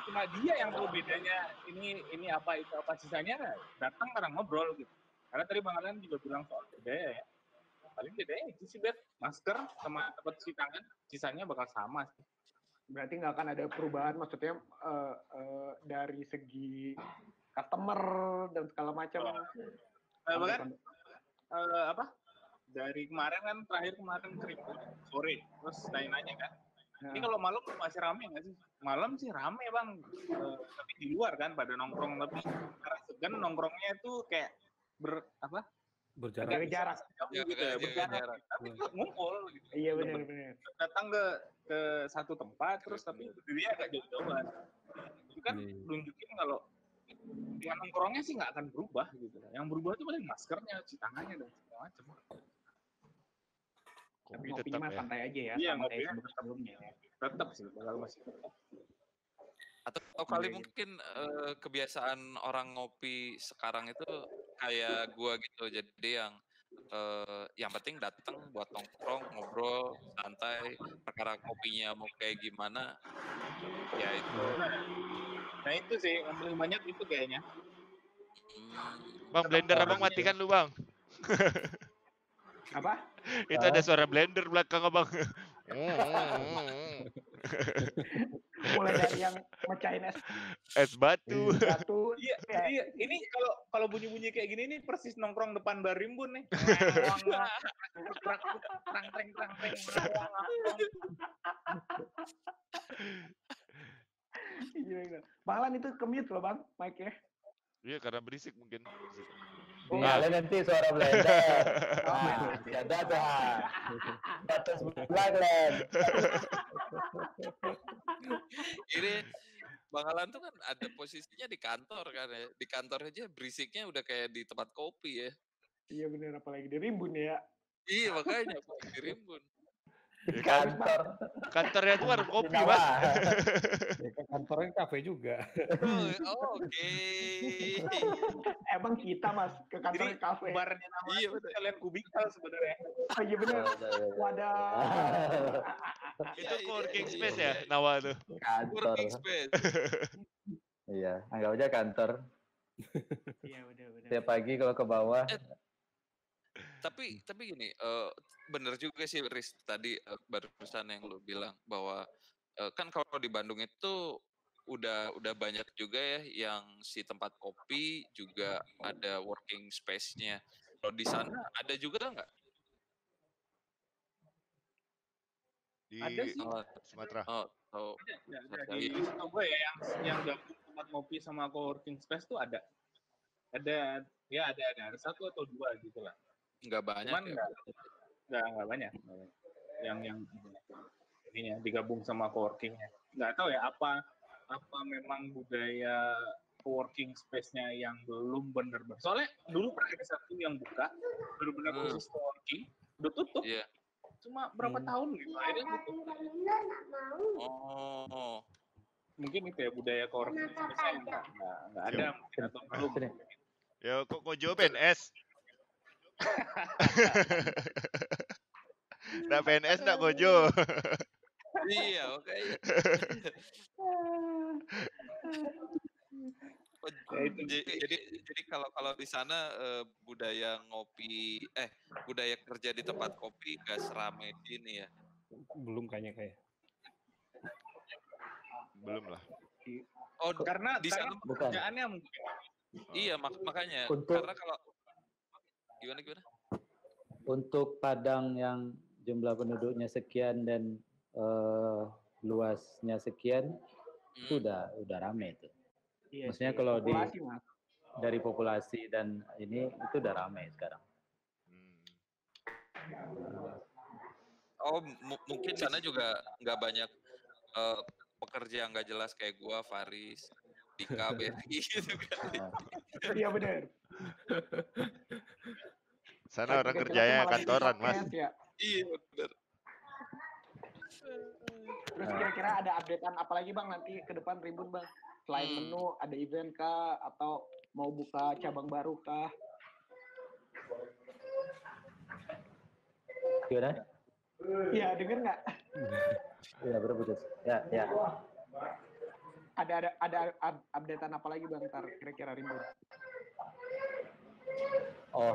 cuma dia yang tahu bedanya ini apa itu apa, sisanya datang karena ngobrol gitu. Karena tadi Bang Alan juga bilang soal budaya ya. Paling bedanya itu sih masker sama tempat cuci tangan, sisanya bakal sama sih. Berarti nggak akan ada perubahan, maksudnya dari segi customer dan segala macam. Bahkan apa? Dari kemarin kan terakhir keriput sore, terus nanya kan. Ini kalau malam masih rame nggak sih? Malam sih rame bang, tapi di luar kan pada nongkrong, tapi karena segan nongkrongnya itu kayak berjarak gitu ya, berjarak. Tapi ngumpul gitu. Iya benar. Datang ke satu tempat terus tapi berdiri agak jauh-jauhan. Itu kan nunjukin kalau yang nongkrongnya sih nggak akan berubah gitu. Yang berubah itu paling maskernya, cuci tangannya dan segala macam. Tapi ngopinya mah santai aja ya, iya, sama kayak sebelumnya. Tetap sih, bakal masih tetap. Atau kali mungkin kebiasaan orang ngopi sekarang itu kayak gua gitu, jadi yang penting datang buat nongkrong, ngobrol, santai, perkara kopinya mau kayak gimana, ya itu. Nah itu sih, yang paling banyak itu kayaknya. Bang, blender abang matikan lu bang. Apa? Itu ada suara blender belakang abang. Mulai dari yang mecahin es batu. Iya. Ini kalau bunyi-bunyi kayak gini nih persis nongkrong depan bar Rimbun nih. Iya. Malah itu commute loh bang, mic-nya. Iya karena berisik mungkin. Nyalain nanti suara blender. Ada dah. Batas belakang. Ini Bang Alan tuh kan ada posisinya di kantor kan ya. Di kantor aja berisiknya udah kayak di tempat kopi ya. Iya bener, apalagi di Rimbun ya. Iya makanya apalagi di Rimbun. Di kantor. Kantornya tuh warung kopi, Mas. Kantornya kafe juga. Oke. Emang kita, Mas, ke kantornya kafe. Barnya namanya iya, kalian kubikal sebenarnya. Oh iya benar. Wadah. Itu co-working space ya, Nawa tuh. Kantor. Space. Iya, anggap aja kantor. Iya, benar. Tiap pagi kalau ke bawah. Tapi gini, bener juga sih Riz tadi barusan yang lu bilang bahwa kan kalau di Bandung itu udah banyak juga ya yang si tempat kopi juga ada working space-nya. Kalau di sana ada juga nggak? Ada sih. Sumatera. Ada. Di Surabaya ya yang gabung tempat kopi sama co-working space tuh ada. Ada satu atau dua gitu lah. Nggak banyak. Cuman nggak banyak. Yang ini ya digabung sama co-working-nya. Nggak tahu ya apa memang budaya co-working space-nya yang belum benar-benar. Soalnya dulu pernah ada satu yang buka benar-benar khusus co-working, udah tutup. Iya. Cuma berapa tahun gitu akhirnya tutup. Oh. Mungkin itu ya budaya co-working space-nya nggak ada mungkin atau belum. Ya kok jawab PNS? Nggak PNS, nggak Gojo. Iya, oke. Jadi kalau di sana budaya kerja di tempat kopi gak seramai ini ya? Belum kayaknya. Belum lah. Oh, karena di sana pekerjaannya mungkin. Iya, makanya. Karena kalau gimana? Untuk Padang yang jumlah penduduknya sekian dan luasnya sekian, itu udah rame itu. Iya, maksudnya kalau dari populasi dan ini itu udah rame sekarang. Oh, mungkin sana juga nggak banyak pekerja yang nggak jelas kayak gua, Faris, Dika, Berry gitu kan. Iya benar. Sana orang kerjanya kantoran, Mas. Ya. Iya benar. Terus kira-kira ada updatean apa lagi Bang nanti ke depan Rimbun Bang? Selain menu, ada event kah? Atau mau buka cabang baru kah? Gimana? Iya, denger nggak? Iya, berputus. Ya. Ada updatean apa lagi Bang ntar kira-kira Rimbun? Oh,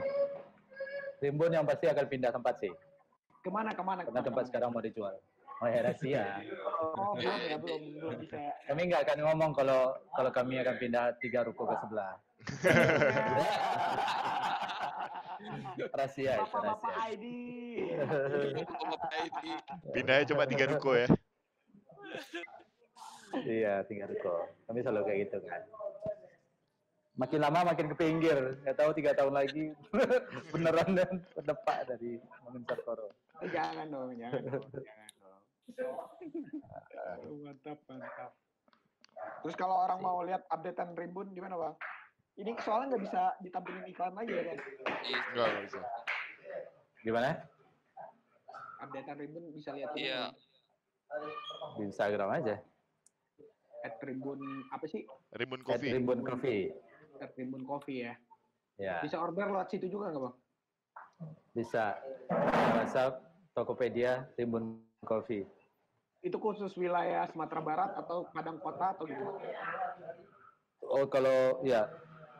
Rimbun yang pasti akan pindah tempat sih. Kemana? Karena tempat sekarang mau dijual. Oh ya, rahasia. Oh, belum bisa. Kami nggak akan ngomong kalau kami akan pindah 3 ruko ke sebelah. Rahasia itu, Bapak rahasia. ID. Pindahnya cuma 3 ruko ya. Iya, 3 ruko. Kami selalu kayak gitu kan. Makin lama makin ke pinggir. Nggak tahu 3 tahun lagi beneran dan terdepak dari mengejar koro. Jangan dong. Mantap. Terus kalau orang mau lihat updatean Rimbun gimana, Bang? Ini soalnya nggak bisa ditampilin iklan lagi ya kan? Enggak bisa. Gimana? Updatean Rimbun bisa lihat Iya. Di Instagram aja. @rimbun apa sih? Rimbun Coffee. Rimbun Coffee. @rimbun Coffee ya. Ya. Bisa order lewat situ juga nggak, Bang? Bisa. WhatsApp, Tokopedia, Rimbun Coffee. Itu khusus wilayah Sumatera Barat atau Padang Kota atau gitu? Oh, kalau ya,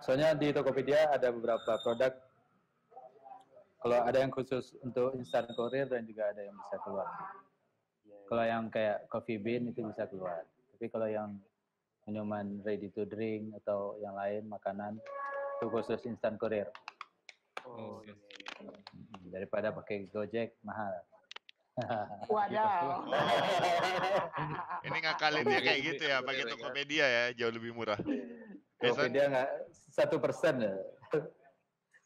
soalnya di Tokopedia ada beberapa produk. Kalau ada yang khusus untuk instant courier dan juga ada yang bisa keluar. Kalau yang kayak coffee bean itu bisa keluar. Tapi kalau yang minuman ready to drink atau yang lain makanan itu khusus instant courier. Oh, Daripada pakai Gojek mahal. Waduh. Ini ngakalin dia kayak gitu ya, pakai Tokopedia ya, jauh lebih murah. Tokopedia nggak 1% ya.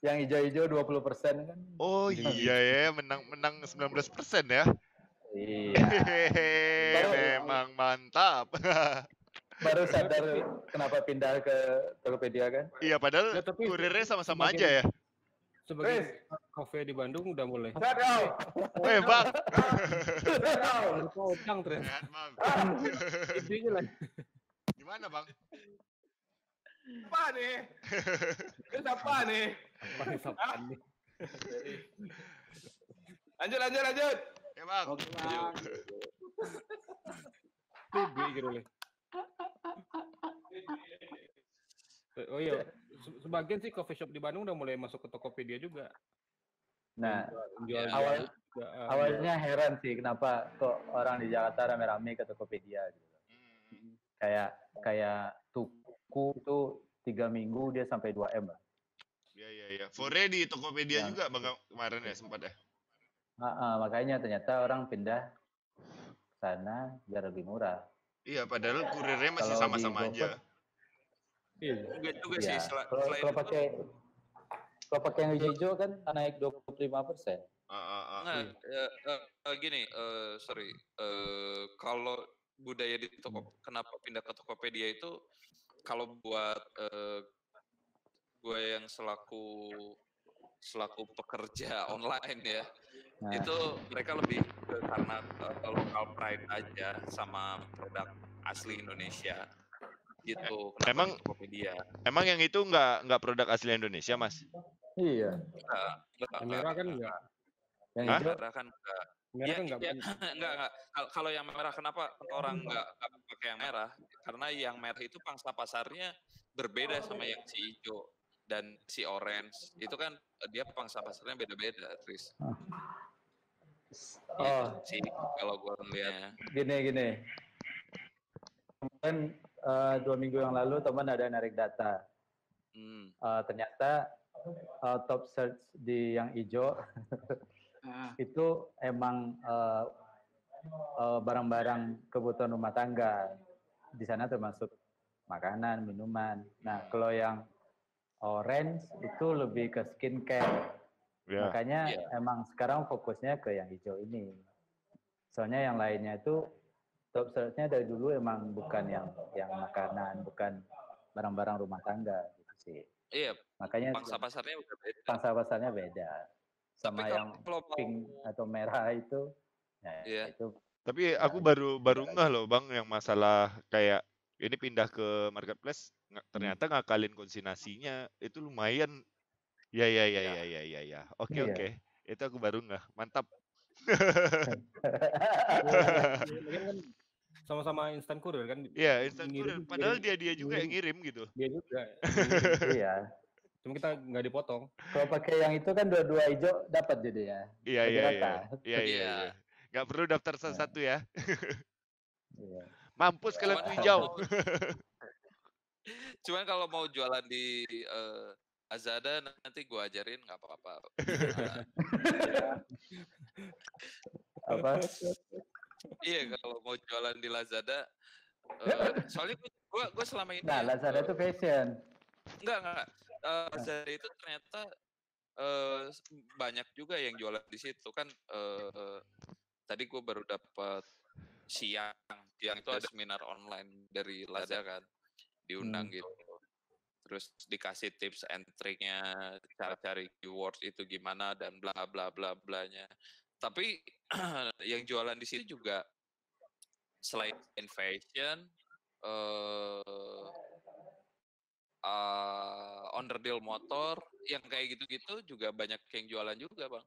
Yang hijau-hijau 20% kan. Oh iya ya, menang 19% ya. Iya. Memang mantap. Baru sadar kenapa pindah ke Tokopedia kan? Iya, padahal kurirnya sama-sama aja ya. Sebagai kafe di Bandung udah mulai. Weh, Bang. Utang ternyata. Bang. Intinya lah. Gimana, Bang? Apa nih? Kenapa nih? Apa nih? Lanjut. Ya, Bang. Oke, Bang. Beli gitu loh. Oh iya, sebagian sih coffee shop di Bandung udah mulai masuk ke Tokopedia juga. Nah, Jual awalnya heran sih kenapa kok orang di Jakarta rame-rame ke Tokopedia gitu. Kayak tuku itu 3 minggu dia sampai 2 M. Iya. Fore di Tokopedia ya. Juga Bang kemarin ya sempat ya. Makanya ternyata orang pindah ke sana biar lebih murah. Iya, padahal kurirnya masih sama-sama aja. Iya. Enggak juga sih Kalau pakai yang hijau kan naik 25%. Gini, sorry. Kalau budaya di kenapa pindah ke Tokopedia itu kalau buat gue yang selaku pekerja online ya, itu mereka lebih karena local pride aja sama produk asli Indonesia. Gitu. Emang yang itu nggak produk asli Indonesia, Mas? Iya. Yang merah kan enggak. Yang merah kan enggak. Enggak. Kalau yang merah kenapa orang enggak pakai yang merah? Karena yang merah itu pangsa pasarnya berbeda sama yang si hijau dan si orange. Itu kan dia pangsa pasarnya beda-beda, Tris. Oh, sih kalau gua lihat. Gini. Kemarin 2 minggu yang lalu teman ada narik data. Ternyata top search di yang hijau itu emang barang-barang kebutuhan rumah tangga. Di sana termasuk makanan, minuman. Nah, kalau yang orange itu lebih ke skincare. Yeah. Makanya emang sekarang fokusnya ke yang hijau ini. Soalnya yang lainnya itu top search-nya dari dulu emang bukan yang makanan, bukan barang-barang rumah tangga gitu sih. Iya. Makanya pangsa pasarnya udah beda. Pangsa pasarnya beda. Sama yang pink atau merah itu. Itu. Tapi aku baru ngeh loh Bang yang masalah kayak ini pindah ke marketplace ternyata ngakalin konsignasinya itu lumayan. Ya. Oke. Itu aku baru ngeh. Mantap. Sama-sama instant courier kan? Iya, instant courier. Padahal dia juga yang ngirim gitu. Dia juga. Iya. Cuma kita nggak dipotong. Kalau pakai yang itu kan dua-dua hijau dapat jadi ya. Iya. Nggak perlu daftar satu ya. Iya. Mampus kalian tuh hijau. Cuman kalau mau jualan di Lazada nanti gue ajarin nggak apa-apa. Apa? Iya kalau mau jualan di Lazada, soalnya gue selama ini. Nah, Lazada itu fashion. Enggak. Lazada itu ternyata banyak juga yang jualan di situ kan. Tadi gue baru dapat siang itu ada seminar online dari Lazada kan, diundang gitu. Terus dikasih tips and triknya, cara cari keywords itu gimana dan bla bla bla blanya. Tapi yang jualan di situ juga selain fashion, onderdil motor, yang kayak gitu-gitu juga banyak yang jualan juga bang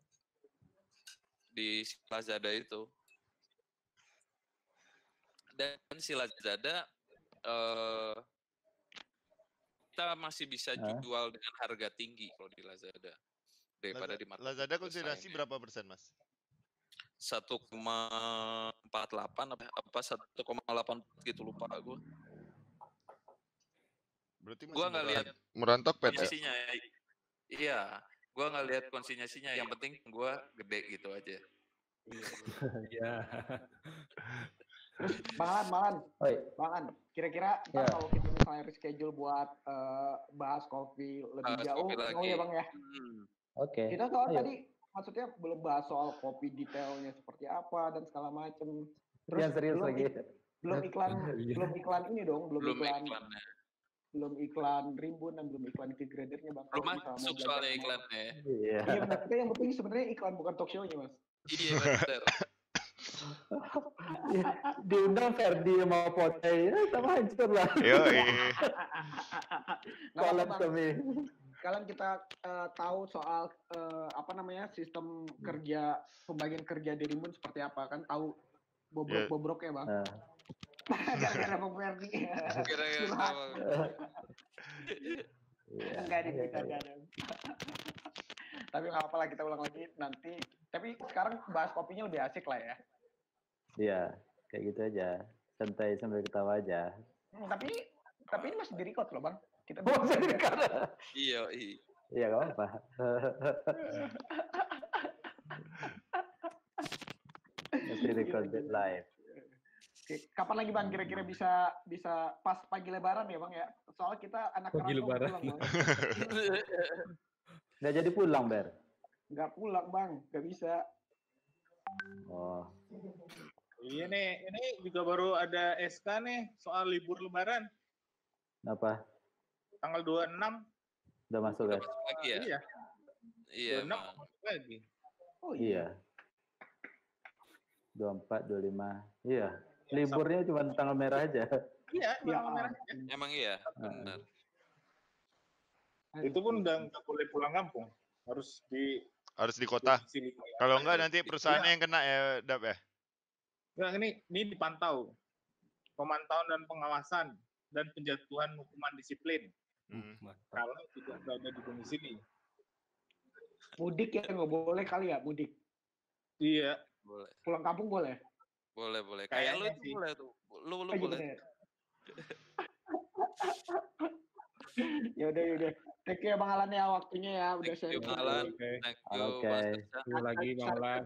di Lazada itu. Dan si Lazada kita masih bisa jual dengan harga tinggi kalau di Lazada daripada di marketplace. Lazada konsiderasi berapa persen, Mas? 1,48 apa 1,8 gitu lupa gue. Berarti gue nggak lihat merontok pet ya? Iya, gue nggak lihat konsinyasinya. Yang penting gue gede gitu aja. Iya. Terus Bang An, kira-kira kalau kita misalnya reschedule buat bahas kopi lebih jauh, mau ya Bang ya? Oke. Kita soal tadi maksudnya belum bahas soal kopi detailnya seperti apa dan segala macam. Terus yang serius lagi. Belum iklan ini dong, belum iklan Rimbun dan belum iklan Gradernya Bang. Belum masuk soalnya iklannya. Iya. Iya benar. Kita yang penting sebenarnya iklan bukan talk show-nya Mas. Iya benar. Diundang Ferdi sama Pote, sama hancur lah. Kolab kami. Kalian kita tahu soal sistem kerja pembagian kerja di Rimbun seperti apa kan, tahu bobrok ya Bang. Gara-gara Bang Ferdi. Enggak dipikirkan. Tapi nggak apa-apa lah, kita ulang lagi nanti. Tapi sekarang bahas kopinya lebih asik lah ya. Iya, kayak gitu aja. Santai sambil ketawa aja. Tapi ini masih di-record loh, Bang. Kita masih di-record. Iya, nggak apa-apa. Masih record live. Kapan lagi Bang kira-kira bisa pas pagi Lebaran ya Bang ya? Soal kita anak pagi Lebaran. Pulang, Bang. Nggak jadi pulang, Ber? Nggak pulang, Bang. Nggak bisa. Oh. Iya nih, ini juga baru ada SK nih soal libur Lebaran. Apa? Tanggal 26. Udah masuk ya? Lagi ya? Iya. Iya. 26 masuk lagi. Oh iya. 24, 25. Iya. Liburnya cuma tanggal merah aja. Iya, tanggal merah aja. Emang iya, benar. Itu pun udah nggak boleh pulang kampung. Harus di kota. Kalau enggak nanti perusahaannya yang kena ya, Dap ya? Nah, ini dipantau. Pemantauan dan pengawasan dan penjatuhan hukuman disiplin. Kalau tidak berada di domisili. Mudik ya nggak boleh kali ya, mudik? Iya. Boleh. Pulang kampung boleh? Boleh. Kayak lu tuh boleh tuh. Lu boleh. Yaudah. Thank you ya Bang Alan ya waktunya ya. Udah Thank you Bang Alan. Oke. Tunggu lagi Bang Alan.